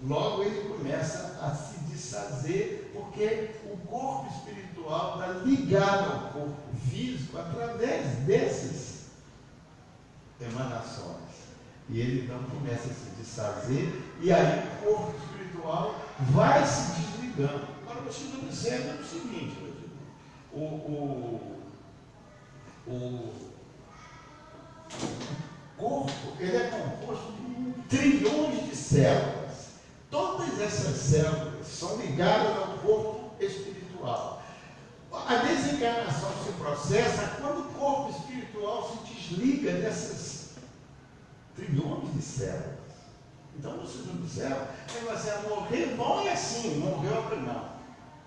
logo ele começa a se desfazer, porque o corpo espiritual está ligado ao corpo físico através dessas emanações. E ele então começa a se desfazer, e aí o corpo espiritual vai se desligando. Agora você está dizendo o seguinte, meus irmãos, o corpo, ele é composto de trilhões de células. Todas essas células são ligadas ao corpo espiritual. A desencarnação se processa quando o corpo espiritual se desliga dessas trilhões de células. Então vocês observam, você morrer bom é assim, morreu não.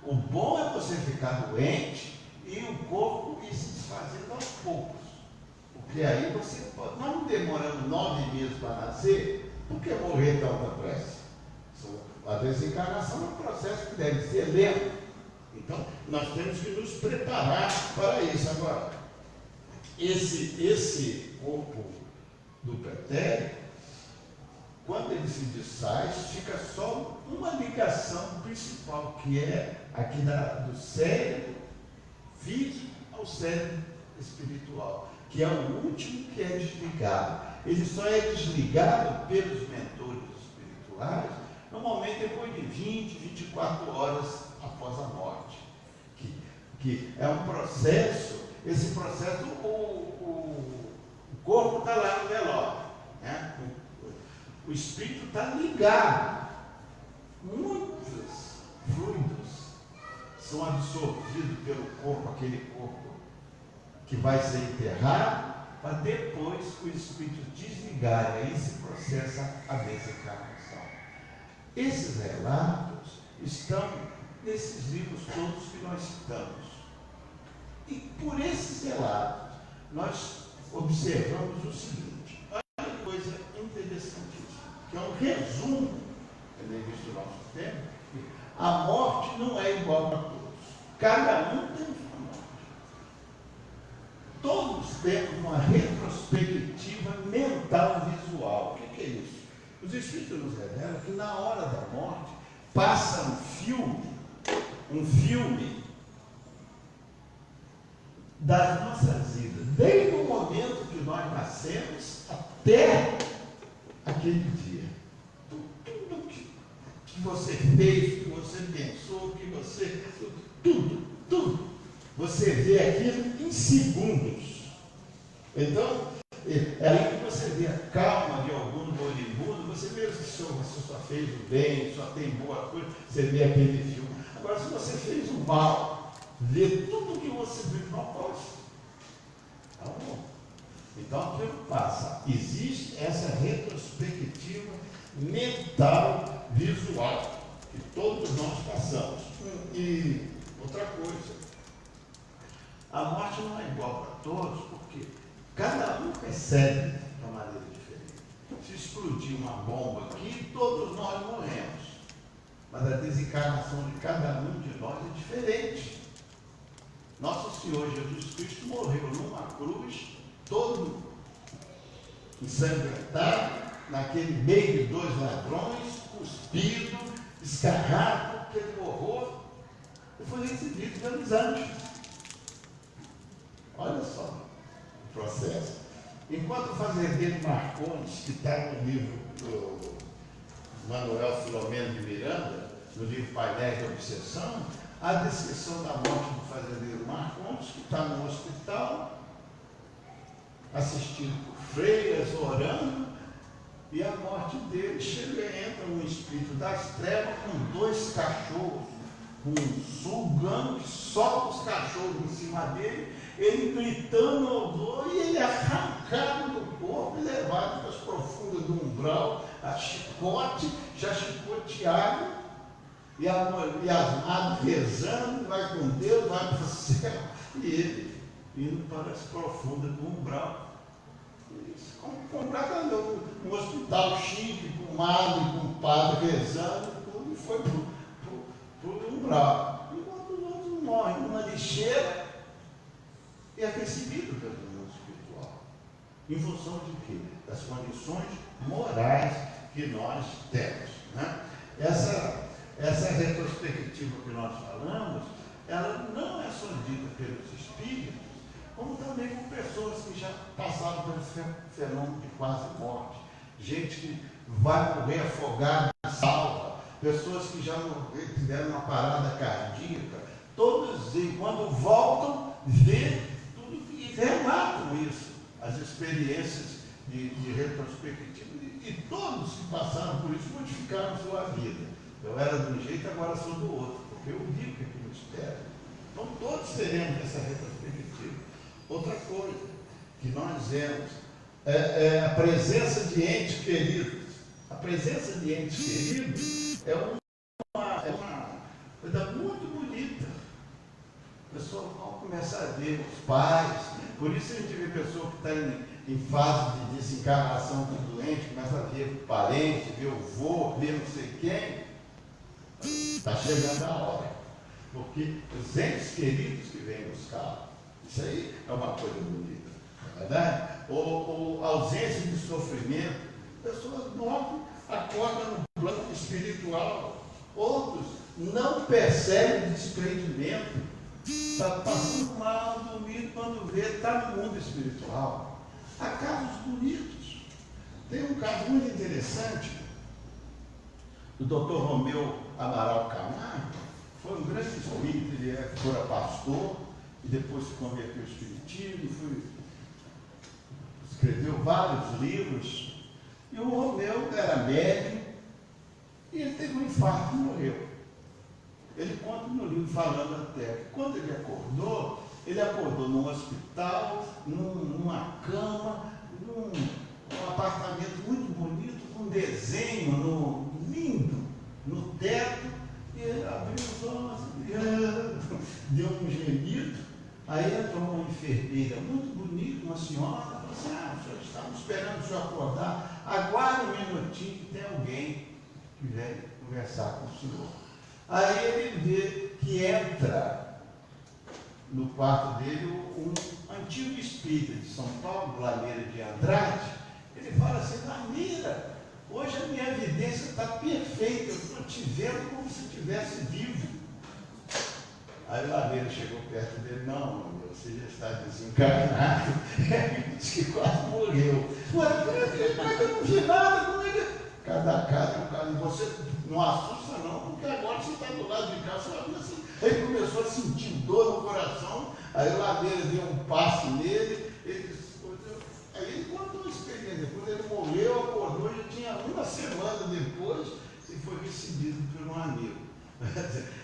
O bom é você ficar doente e o corpo ir se desfazendo aos poucos. Porque aí você pode, nós não demoramos 9 meses para nascer, por que morrer tão depressa? A desencarnação é um processo que deve ser lento. Então, nós temos que nos preparar para isso. Agora, esse corpo do pretérito, quando ele se desfaz, fica só uma ligação principal, que é aqui do cérebro físico ao cérebro espiritual, que é o último que é desligado. Ele só é desligado pelos mentores espirituais, normalmente depois de 20, 24 horas após a morte. Que é um processo, esse processo, o corpo está lá no velório, né? O espírito está ligado. Muitos fluidos são absorvidos pelo corpo, aquele corpo que vai ser enterrado, para depois o espírito desligar, e aí se processa a desencarnação. Esses relatos estão nesses livros todos que nós citamos. E por esses relatos, nós observamos o seguinte: olha que coisa interessantíssima, que é um resumo, do nosso tempo, que a morte não é igual para todos. Cada um tem sua morte. Todos temos uma retrospectiva mental visual. O que é isso? Os Espíritos nos revelam que na hora da morte passa um filme das nossas vidas, desde o momento que nós nascemos até aquele dia. Tudo que você fez, que você pensou, que você... Tudo. Você vê aquilo em segundos. Então, é aí que você vê a calma de algum moribundo, você vê se você só fez o bem, só tem boa coisa, você vê aquele filme. Agora, se você fez o mal, vê tudo que você viu de propósito. Então, o que passa? Existe essa retrospectiva mental, visual, que todos nós passamos. E outra coisa, a morte não é igual para todos, porque cada um recebe de uma maneira diferente. Se explodir uma bomba aqui, todos nós morremos. Mas a desencarnação de cada um de nós é diferente. Nosso Senhor Jesus Cristo morreu numa cruz, todo ensanguentado, naquele meio de 2 ladrões, cuspido, escarrado, aquele horror, e foi recebido pelos anjos. Olha só o processo. Enquanto o fazendeiro Marcondes, que está no livro do Manuel Filomeno de Miranda, no livro Painéis da Obsessão, a descrição da morte do fazendeiro Marcondes, que está no hospital, assistido por freiras, orando, e a morte dele chega e entra um espírito das trevas com 2 cachorros, sugando, que solta os cachorros em cima dele, ele gritando ao dor, e ele arrancado do corpo e levado para as profundas do umbral, a chicote, já chicoteado, e asmado rezando, vai com Deus, vai para o céu, e ele indo para as profundas do umbral. Completamente um hospital chique, com madre, com padre rezando, tudo, e foi para o umbral. Enquanto os outros morrem numa lixeira, e é recebido pelo mundo espiritual. Em função de quê? Das condições morais que nós temos. Né? Essa retrospectiva que nós falamos, ela não é só dita pelos espíritos, como também por pessoas que já passaram pelo fenômeno de quase morte, gente que vai morrer afogada, salva, pessoas que já tiveram uma parada cardíaca, todos, quando voltam, vê tudo e relatam isso, as experiências de retrospectiva, e todos que passaram por isso modificaram a sua vida. Eu era de um jeito, agora sou do outro, porque eu vi o que aquilo espera. Então todos teremos essa retrospectiva. Outra coisa que nós vemos é a presença de entes queridos. A presença de entes queridos é uma coisa muito bonita. As pessoas vão começar a ver os pais. Por isso a gente vê pessoa que está em fase de desencarnação do doente, começa a ver parente, ver o vô, ver não sei quem. Está chegando a hora. Porque os entes queridos que vêm buscar, isso aí é uma coisa bonita, não é verdade? Ou ausência de sofrimento, pessoas novas acordam no plano espiritual, outros não percebem desprendimento, está passando mal, dormindo, quando vê, está no mundo espiritual. Há casos bonitos. Tem um caso muito interessante do Dr. Romeu Amaral Camargo. Foi um grande espírito, ele fora pastor e depois se converteu ao espiritismo, escreveu vários livros. E o Romeu era médium e ele teve um infarto e morreu. Ele conta no livro falando até que quando ele acordou num hospital, numa cama, num apartamento muito bonito, com um desenho lindo no teto. E ele abriu os olhos, deu um gemido. Aí entrou uma enfermeira muito bonita, uma senhora, falou assim: o senhor, estamos esperando o senhor acordar, aguarde um minutinho que tem alguém que vem conversar com o senhor. Aí ele vê que entra no quarto dele um antigo espírita de São Paulo, Lameira de Andrade. Ele fala assim: Lameira, hoje a minha evidência está perfeita, eu estou te vendo como se estivesse vivo. Aí o Lameira chegou perto dele: não, você já está desencarnado. Ele disse que quase morreu. Mas eu não vi nada com ele. Cada caso é um caso. Você não assusta não, porque agora você está do lado de cá, você vai ver assim. Ele começou a sentir dor no coração. Aí o Lameira deu um passe nele. Aí ele contou a experiência. Depois ele morreu, acordou, já tinha uma semana depois e foi recebido por um amigo.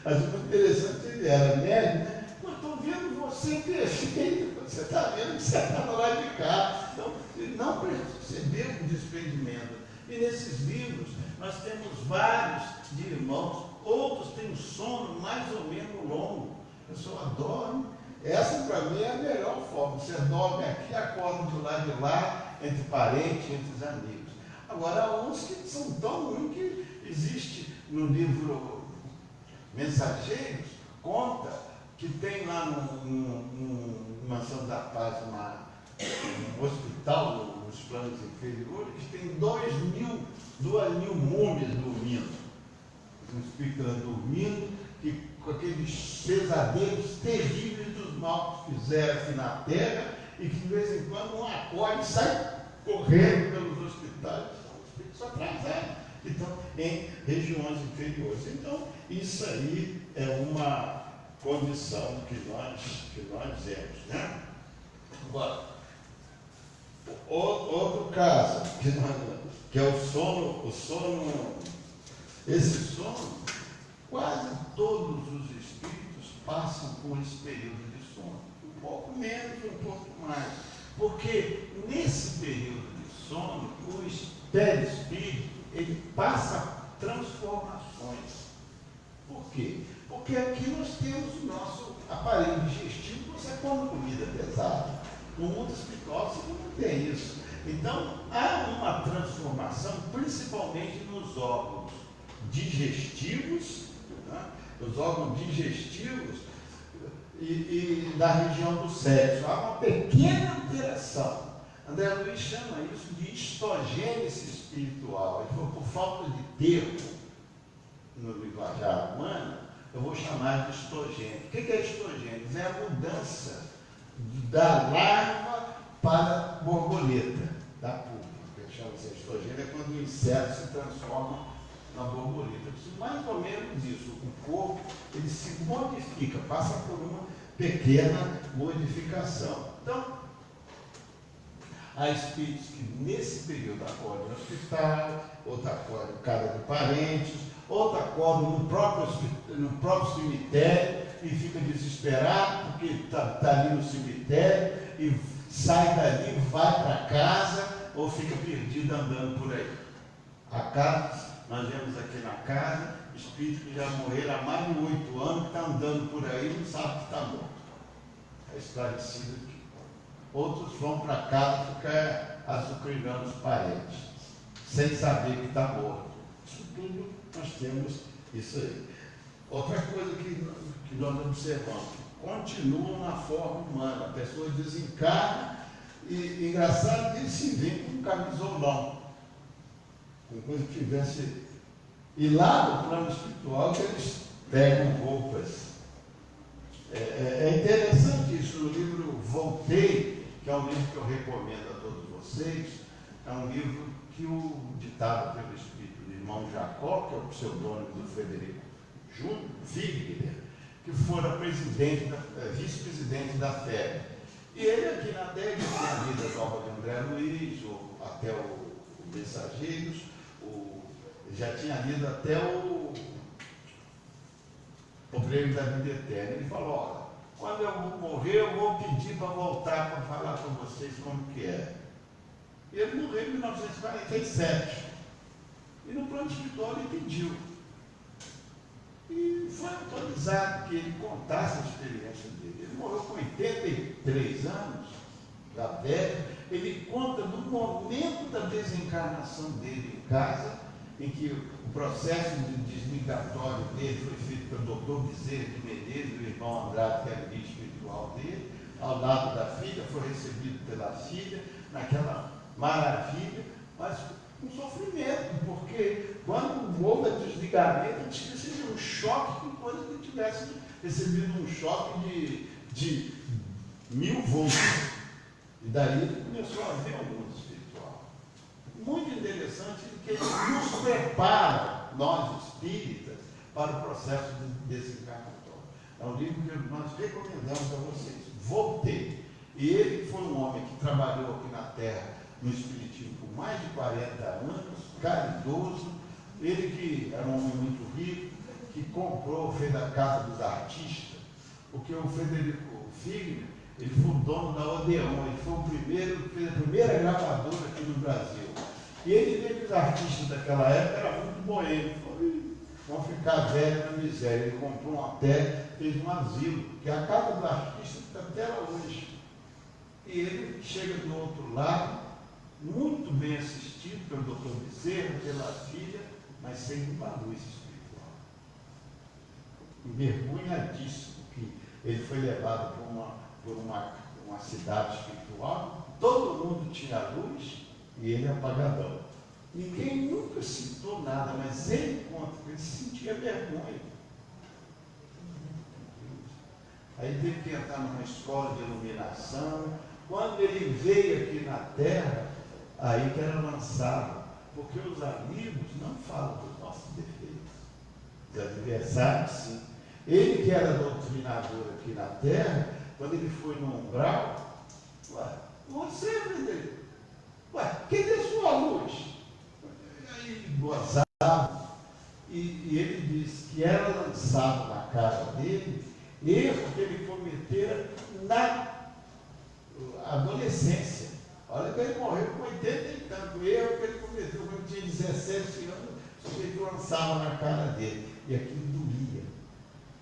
Mas o muito interessante, ele era médico, né? Pô, estou vendo você perfeito, você está vendo que você está do lado de cá. Então, ele não percebeu o desprendimento. E nesses livros, nós temos vários de irmãos, outros têm um sono mais ou menos longo. A pessoa dorme. Essa, para mim, é a melhor forma. Você dorme aqui, acorda do lado de lá, entre parentes, entre os amigos. Agora, há uns que são tão ruins que existe no livro Mensageiros, conta que tem lá no Mansão da Paz um hospital nos planos inferiores que tem 2.000 múmias dormindo. Um espírito dormindo e com aqueles pesadelos terríveis dos mal que fizeram aqui na terra e que de vez em quando um acorde e sai correndo pelos hospitais. São espíritos atrasados que estão em regiões inferiores. Então, isso aí é uma condição que nós vemos, né? Agora, outro caso, que é o sono, esse sono, quase todos os espíritos passam por esse período de sono. Um pouco menos, um pouco mais. Porque nesse período de sono, o perispírito, ele passa transformações. Por quê? Porque aqui nós temos o nosso aparelho digestivo, você come comida pesada. No mundo espiritual você não tem isso. Então, há uma transformação, principalmente nos órgãos digestivos, né? Os órgãos digestivos e da região do sexo. Há uma pequena alteração. André Luiz chama isso de histogênese espiritual. Ele falou, por falta de termo no linguajar humano, eu vou chamar de histogênese. O que é histogênese? É a mudança da larva para a borboleta, da pulpa. O que chama-se histogênese é quando o inseto se transforma na borboleta. Mais ou menos isso. O corpo, ele se modifica, passa por uma pequena modificação. Então, há espíritos que nesse período acordam no hospital, outros acordam em casa de parentes, outros acordam no próprio cemitério e fica desesperado porque está ali no cemitério e sai dali, vai para casa ou fica perdido andando por aí. Há casos, nós vemos aqui na casa, espíritos que já morreram há mais de 8 anos, que estão andando por aí e não sabem que está morto. É esclarecido aqui. Outros vão para casa ficar açucrinando os parentes, sem saber que está morto. Isso tudo nós temos isso aí. Outra coisa que nós observamos, continuam na forma humana, a pessoa desencarna e engraçado que eles se veem com um camisolão, com coisa que tivesse. E lá no plano espiritual que eles pegam roupas. É interessante isso, no livro Voltei, que é um livro que eu recomendo a todos vocês, é um livro que o ditado pelo espírito do irmão Jacó, que é o pseudônimo do Frederico Wigner, que fora vice-presidente da FEB. E ele aqui na Terra tinha lido as obras de André Luiz, até o Mensageiros, já tinha lido até o Prêmio da Vida Eterna. Ele falou, olha, quando eu morrer, eu vou pedir para voltar para falar com vocês como que é. E ele morreu em 1947. E no plano espiritual ele pediu. E foi autorizado que ele contasse a experiência dele. Ele morreu com 83 anos, já velho. Ele conta no momento da desencarnação dele em casa, em que o processo de desligatório dele foi feito pelo Dr. Bezerra de Medeiros, o irmão Andrade, que era o guia espiritual dele, ao lado da filha, foi recebido pela filha, naquela maravilha, mas com sofrimento, porque quando houve o desligamento, ele tinha recebido um choque, que coisa que ele tivesse recebido um choque de 1000 volts. E daí ele começou a ver o mundo espiritual. Muito interessante que ele nos prepara, nós espíritas, para o processo desencarnatório. É um livro que nós recomendamos a vocês. Voltei. E ele foi um homem que trabalhou aqui na Terra no Espiritismo por mais de 40 anos, caridoso. Ele que era um homem muito rico, que fez a Casa dos Artistas, porque o Frederico Wigner, ele foi o dono da Odeon, ele foi o primeiro, fez a primeira gravadora aqui no Brasil. E ele vê que os artistas daquela época eram muito boêmios, vão ficar velhos na miséria. Ele comprou um hotel, fez um asilo, que é a Casa dos Artistas está até hoje. E ele chega do outro lado, muito bem assistido pelo Dr. Bezerra, pela filha, mas sem uma luz espiritual. Mergulhadíssimo, que ele foi levado por uma cidade espiritual, todo mundo tinha luz e ele apagadão. Ninguém nunca citou nada, mas ele conta que ele sentia vergonha. Aí teve que entrar numa escola de iluminação. Quando ele veio aqui na Terra, aí que era lançado, porque os amigos não falam dos nossos defeitos, os adversários sim. Ele que era doutrinador aqui na Terra, quando ele foi no umbral, você, Frederico, cadê sua luz? Aí ele gozava, e ele disse que era lançado na casa dele erro que ele cometera na adolescência. Olha que ele morreu com 80 e tanto. Erro que ele cometeu quando tinha 17 anos, o sujeito lançava na cara dele. E aquilo doía.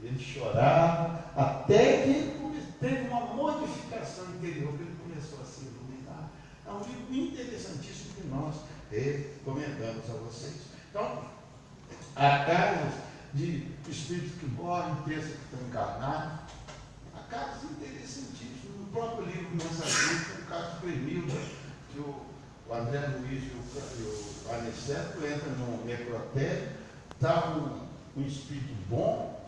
Ele chorava, até que ele teve uma modificação interior, que ele começou a se iluminar. É um livro interessantíssimo que nós recomendamos a vocês. Então, há casos de espíritos que morrem, pensam que estão encarnados. Há casos interessantíssimos. No próprio livro Mensageiro, tem um caso do Emildo, que o André Luiz e o Aniceto entram no necrotério, está um espírito bom,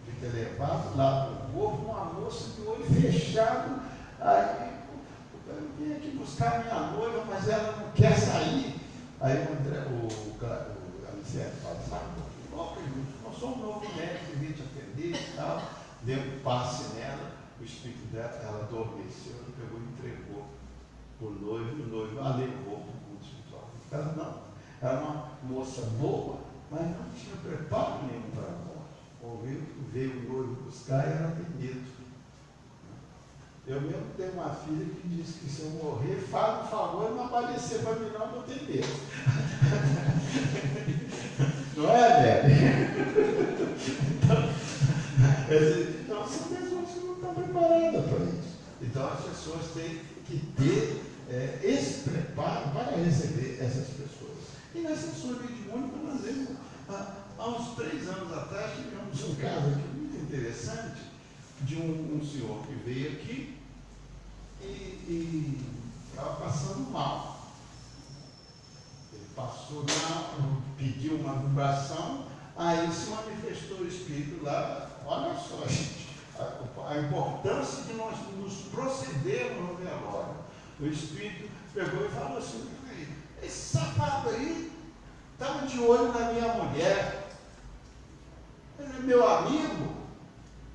fica levado lá para o corpo, uma moça de olho fechado. Aí eu vim aqui buscar minha noiva, mas ela não quer sair. Aí o Aniceto fala, sabe, nós somos um novo médico que vim te atender e tal. Deu um passe nela, o espírito dela, ela adormeceu, ela pegou e entregou o noivo a levou para o mundo espiritual. Ela não, era uma moça boa, mas não tinha preparo nenhum para a morte. Veio o noivo buscar e ela tem medo. Eu mesmo tenho uma filha que disse que se eu morrer, faz um favor e não aparecer para mim, não, eu tenho medo. Não é, velho? Então, são pessoas que não estão preparadas para isso. Então, as pessoas têm que ter esse preparo para receber essas pessoas. E nessa sua vida de mônica, nós vemos, há uns 3 anos atrás, tivemos um caso aqui muito interessante de um senhor que veio aqui e estava passando mal. Ele passou lá, pediu uma vibração, aí se manifestou o Espírito lá. Olha só, gente, a importância de nós nos procedermos no velório. O Espírito pegou e falou assim: esse safado aí estava de olho na minha mulher, ele é meu amigo,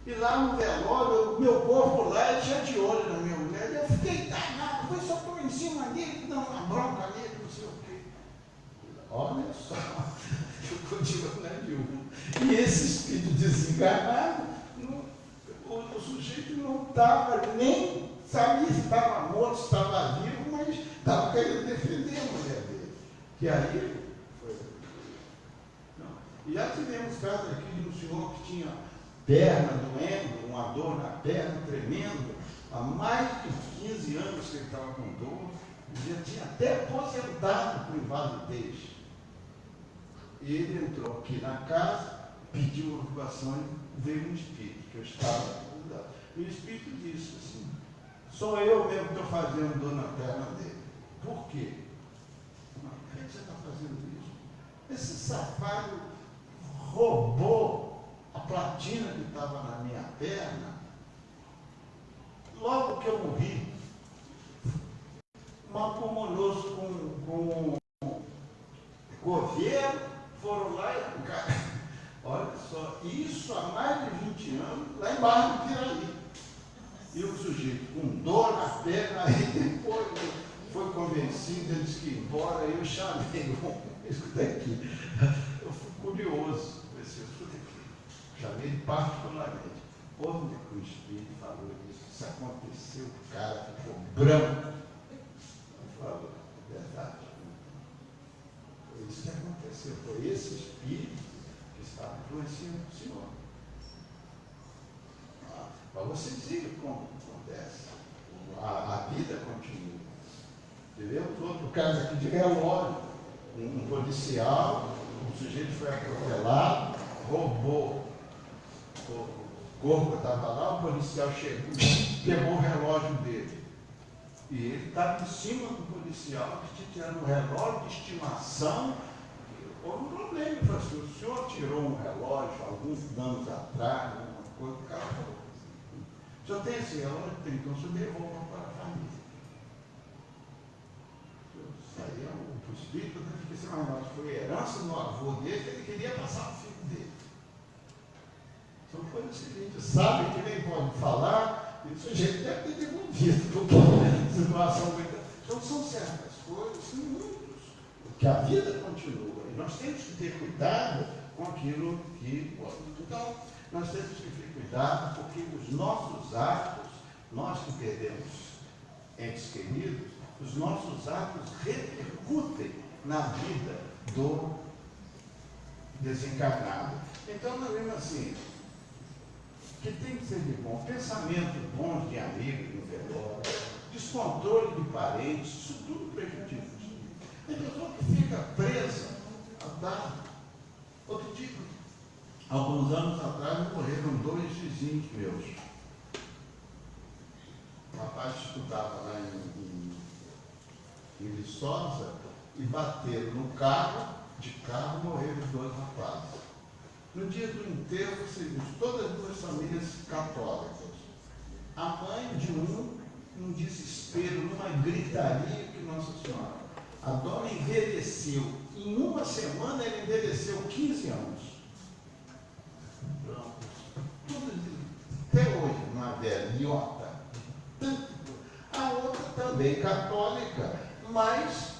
e lá no velório, o meu corpo lá, ele tinha de olho na minha mulher. Eu fiquei danado, foi só por em cima dele, dando uma bronca nele, não sei o quê. Olha só, ficou de olho na viúva. E esse espírito desenganado, o sujeito não estava nem, sabia se estava morto, se estava vivo, mas estava querendo defender a mulher dele. Que aí foi. Não. E já tivemos casos aqui de um senhor que tinha perna doendo, uma dor na perna tremendo, há mais de 15 anos que ele estava com dor, já tinha até aposentado por invalidez. E ele entrou aqui na casa, pediu uma ocupação e veio um espírito, que eu estava ajudando. E o espírito disse assim: sou eu mesmo que estou fazendo dor na perna dele. Por quê? Por que você está fazendo isso? Esse safado roubou a platina que estava na minha perna. Logo que eu morri, mal pulmonoso com governo, foram lá e arrancaram. Olha só, isso há mais de 20 anos, lá embaixo do Piraí. E o sujeito com dor na perna, aí depois foi convencido, ele disse que ia embora, aí eu chamei, escuta aqui, eu fui curioso, escuta aqui, chamei ele particularmente. Onde que o Espírito falou isso aconteceu, o cara ficou branco. Ele falou, é verdade. Foi isso que aconteceu, foi esse Espírito que estava influenciando o Senhor. Para você dizer como acontece, a vida continua. Tivemos outro caso aqui de relógio, um policial, um sujeito foi atropelado, roubou, o corpo estava lá, o policial chegou, pegou o relógio dele. E ele estava em cima do policial, que tinha tirado um relógio de estimação. Houve um problema, ele falou assim: o senhor tirou um relógio alguns anos atrás, alguma coisa, o cara falou: o senhor tem esse relógio? Tem, então o senhor devolva para a família. Aí o espírito, porque esse relógio foi herança do avô dele, ele queria passar ao filho dele. Então foi o seguinte: sabe que nem pode falar, e o sujeito deve ter devolvido, porque a situação muito. Então são certas coisas, muitos, que a vida continua, e nós temos que ter cuidado com aquilo que. Então, nós temos que ter cuidado, porque os nossos atos, nós que perdemos entes queridos, os nossos atos repercutem na vida do desencarnado. Então, nós vemos assim, que tem que ser de bom, pensamentos bons de amigos no velório, descontrole de parentes, isso tudo prejudica. Tem pessoa que fica presa a dar. Outro dia, alguns anos atrás, morreram 2 vizinhos meus. O rapaz estudava lá em Viçosa e bateram no carro, de carro, morreram os 2 rapazes. No dia do enterro, todas as 2 famílias católicas. A mãe de num desespero, numa gritaria que Nossa Senhora. A dona envelheceu. Em uma semana ela envelheceu 15 anos. Até hoje, uma velhota. A outra também católica, mas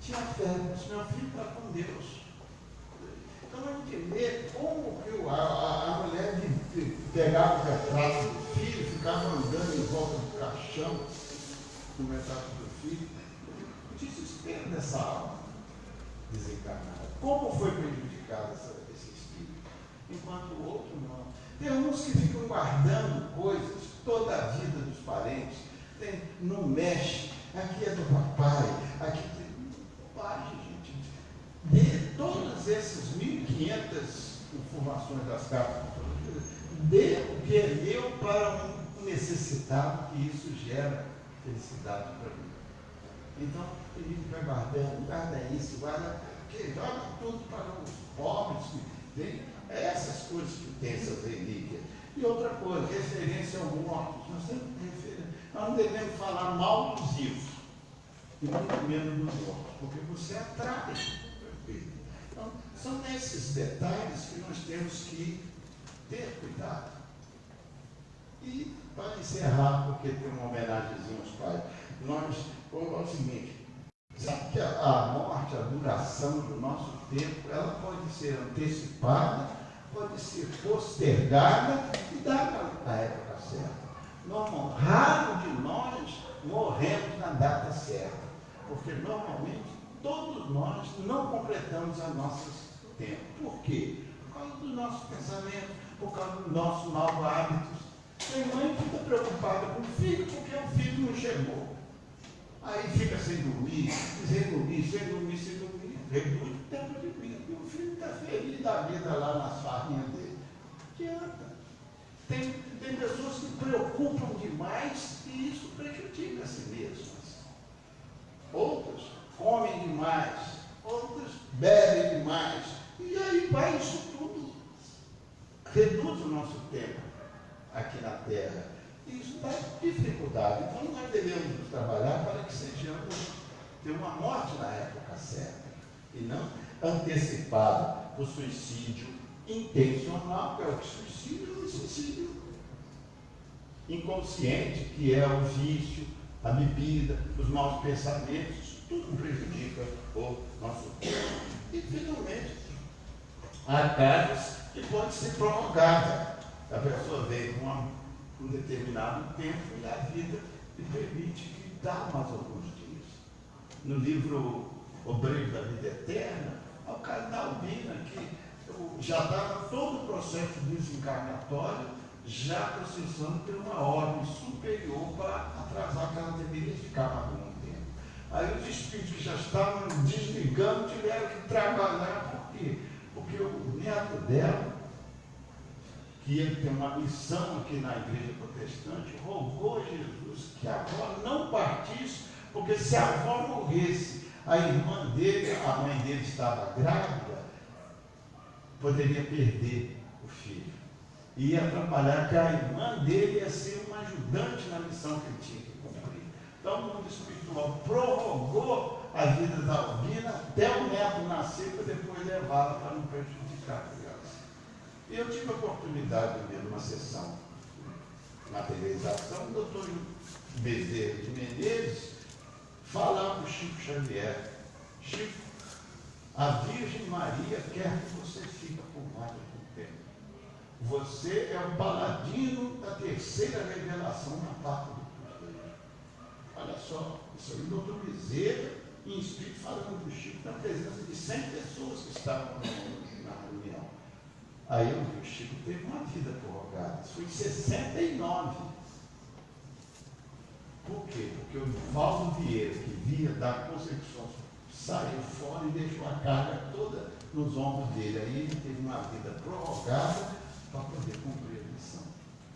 tinha fé. Meu filho está com Deus. Então a gente vê como que a mulher pegava o retrato do filho ficava andando em volta do caixão, no metáforo do filho, o desespero dessa alma desencarnada. Como foi prejudicado esse espírito? Enquanto o outro não. Tem uns que ficam guardando coisas toda a vida dos parentes, não mexe, aqui é do papai, aqui tem. Pai, gente, de todas essas 1.500 informações das cartas, dê o que é meu para um necessitado, que isso gera felicidade para mim. Então, ele vai guardando, guarda isso, guarda tudo para os pobres que tem. É essas coisas que tem essas relíquias. E outra coisa, referência aos mortos. Nós não devemos falar mal dos vivos, e muito menos dos mortos, porque você atrai. Então, são nesses detalhes que nós temos que ter cuidado. E, para encerrar, porque tem uma homenagemzinha aos pais, nós vamos ao seguinte: sabe que a morte, a duração do nosso tempo, ela pode ser antecipada, pode ser postergada e dada na época certa. Raro de nós morremos na data certa, porque normalmente todos nós não completamos a nosso tempo. Por quê? Por causa do nosso pensamento, por causa dos nossos maus hábitos. Tem mãe que fica preocupada com o filho porque o filho não chegou. Aí fica sem dormir, reduz o tempo de vida. E o filho está feliz da vida lá nas farrinhas dele. Que anda. Tem pessoas que preocupam demais e isso prejudica a si mesmas. Outras comem demais, outras bebem demais. E aí vai isso tudo. Reduz o nosso tempo aqui na Terra. E isso dá dificuldade. Então nós devemos trabalhar para que sejamos ter uma morte na época certa. E não antecipada. O suicídio intencional, que é o suicídio, é o suicídio inconsciente, que é o vício, a bebida, os maus pensamentos, isso tudo prejudica o nosso corpo. E finalmente, há casos que podem ser prorrogados. A pessoa veio com um determinado tempo e a vida lhe permite que dá mais alguns dias. No livro Obreiro da Vida Eterna, há o caso da Albina, que já estava todo o processo desencarnatório já processando por uma ordem superior para atrasar, que ela deveria ficar mais algum tempo. Aí os espíritos que já estavam desligando tiveram que trabalhar. Por quê? Porque o neto dela, que ele tem uma missão aqui na igreja protestante, rogou a Jesus que a avó não partisse, porque se a avó morresse, a irmã dele, a mãe dele estava grávida, poderia perder o filho. Ia atrapalhar, que a irmã dele ia ser uma ajudante na missão que ele tinha que cumprir. Então o mundo espiritual prorrogou a vida da Albina até o neto nascer, para depois levá-la para não prejudicar a criança. E eu tive a oportunidade de ver uma sessão de materialização do doutor Bezerra de Menezes falar para o Chico Xavier: Chico, a Virgem Maria quer que você fique por mais algum tempo. Você é o paladino da terceira revelação na parte do Cruzeiro. Olha só, isso aí o doutor Bezerra em espírito falando do Chico na presença de 100 pessoas que estavam na reunião. Aí eu vi, o Chico teve uma vida prorrogada. Isso foi em 69. Por quê? Porque o Valdo Vieira, que via da concepção, saiu fora e deixou a carga toda nos ombros dele. Aí ele teve uma vida prorrogada para poder cumprir a missão.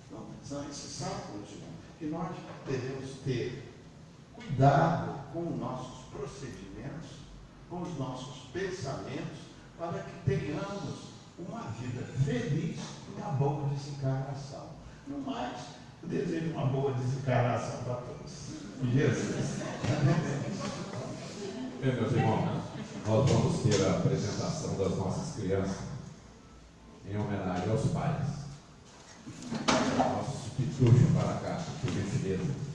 Então, são esses sábados, que nós devemos ter cuidado com os nossos procedimentos, com os nossos pensamentos, para que tenhamos uma vida feliz e uma boa desencarnação. No mais, eu desejo uma boa desencarnação para todos. Jesus. Bem, meus irmãos, nós vamos ter a apresentação das nossas crianças em homenagem aos pais. Nossos pituchos para cá, por gentileza.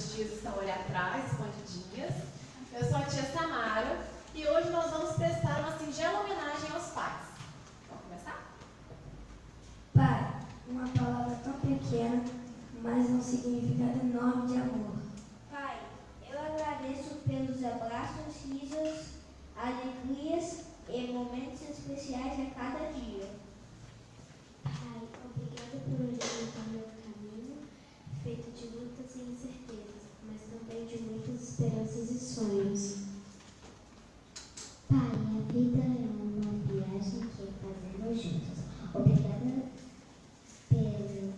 as tias estão ali atrás, escondidinhas. Eu sou a tia Samara e hoje nós vamos prestar uma singela homenagem aos pais. Vamos começar? Pai, uma palavra tão pequena, mas um significado enorme de amor. Pai, eu agradeço pelos abraços, risos, alegrias e momentos especiais a cada dia. Pai, obrigada por orientar meu caminho, feito de lutas e incertezas, mas também de muitas esperanças e sonhos. Pai, a vida é uma viagem que fazemos juntos. Obrigada pelo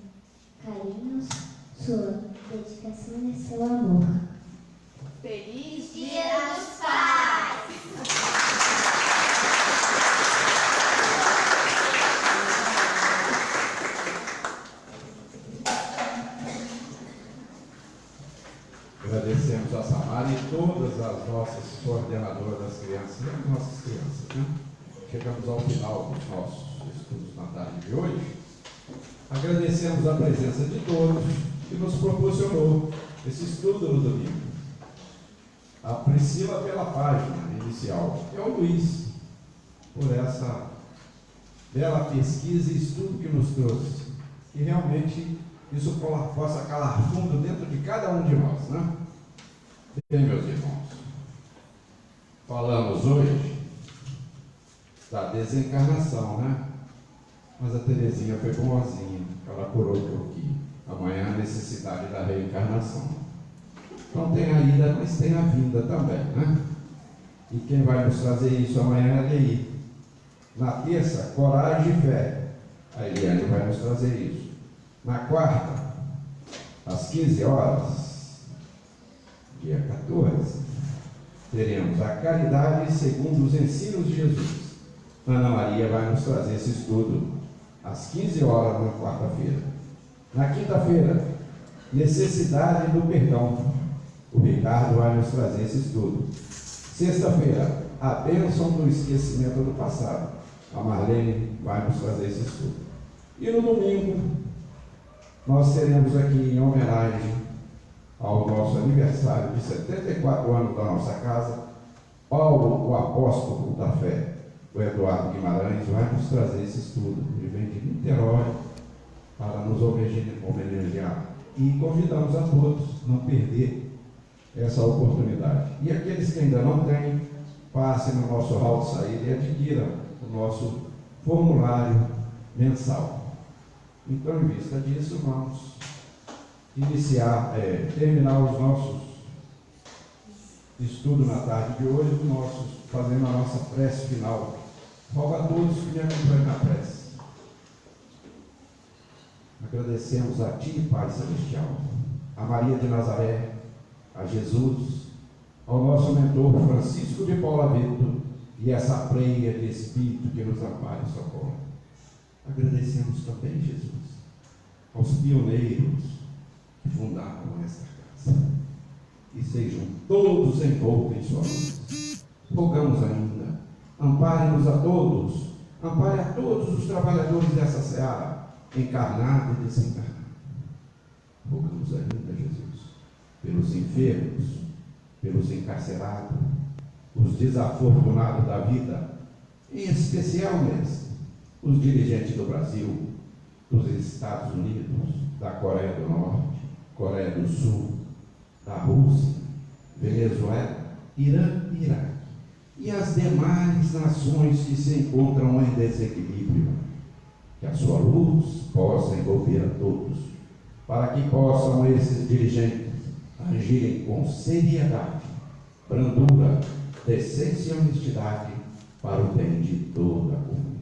carinho, sua dedicação e seu amor. Feliz Dia dos Pais! Agradecemos a Samara e todas as nossas coordenadoras das crianças e as nossas crianças, né? Chegamos ao final dos nossos estudos na tarde de hoje. Agradecemos a presença de todos que nos proporcionou esse estudo no domingo. A Priscila pela página inicial, e ao Luiz por essa bela pesquisa e estudo que nos trouxe. Que realmente isso possa calar fundo dentro de cada um de nós, né? Bem, meus irmãos, falamos hoje da desencarnação, né? Mas a Terezinha foi bonzinha, ela curou um pouquinho. Amanhã a necessidade da reencarnação. Não tem a ida, mas tem a vinda também, né? E quem vai nos trazer isso amanhã é a Leí. Na terça, coragem e fé. A Eliane vai nos trazer isso. Na quarta, às 15 horas, dia 14, teremos a caridade segundo os ensinos de Jesus. Ana Maria vai nos trazer esse estudo às 15 horas na quarta-feira. Na quinta-feira, necessidade do perdão. O Ricardo vai nos trazer esse estudo. Sexta-feira, a bênção do esquecimento do passado. A Marlene vai nos trazer esse estudo. E no domingo, nós teremos aqui em homenagem ao nosso aniversário de 74 anos da nossa casa, Paulo, o apóstolo da fé. O Eduardo Guimarães vai nos trazer esse estudo. Ele vem de Niterói para nos homenagear. E convidamos a todos a não perder essa oportunidade. E aqueles que ainda não têm, passem no nosso hall de saída e adquiram o nosso formulário mensal. Então, em vista disso, vamos terminar os nossos estudos na tarde de hoje, fazendo a nossa prece final. Rogo a todos que me acompanhem na prece. Agradecemos a Ti, Pai Celestial, a Maria de Nazaré, a Jesus, ao nosso mentor Francisco de Paula Vitor e essa pleia de Espírito que nos ampara e socorre. Agradecemos também, Jesus, aos pioneiros que fundaram esta casa, e sejam todos envoltos em sua luz. Rogamos ainda, ampare-nos a todos, ampare a todos os trabalhadores dessa seara, encarnado e desencarnado. Rogamos ainda, Jesus, pelos enfermos, pelos encarcerados, os desafortunados da vida, em especial, mestre, os dirigentes do Brasil, dos Estados Unidos, da Coreia do Norte, Coreia do Sul, da Rússia, Venezuela, Irã e Iraque, e as demais nações que se encontram em desequilíbrio, que a sua luz possa envolver a todos, para que possam esses dirigentes agirem com seriedade, brandura, decência e honestidade para o bem de toda a comunidade.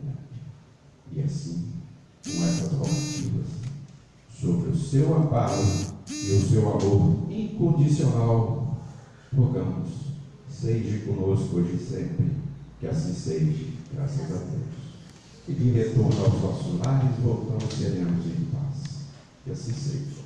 E assim, com essas rogativas, sobre o seu amparo e o seu amor incondicional, rogamos, seja conosco hoje e sempre, que assim seja, graças a Deus. E de retorno aos nossos lares, voltamos seremos em paz. Que assim seja.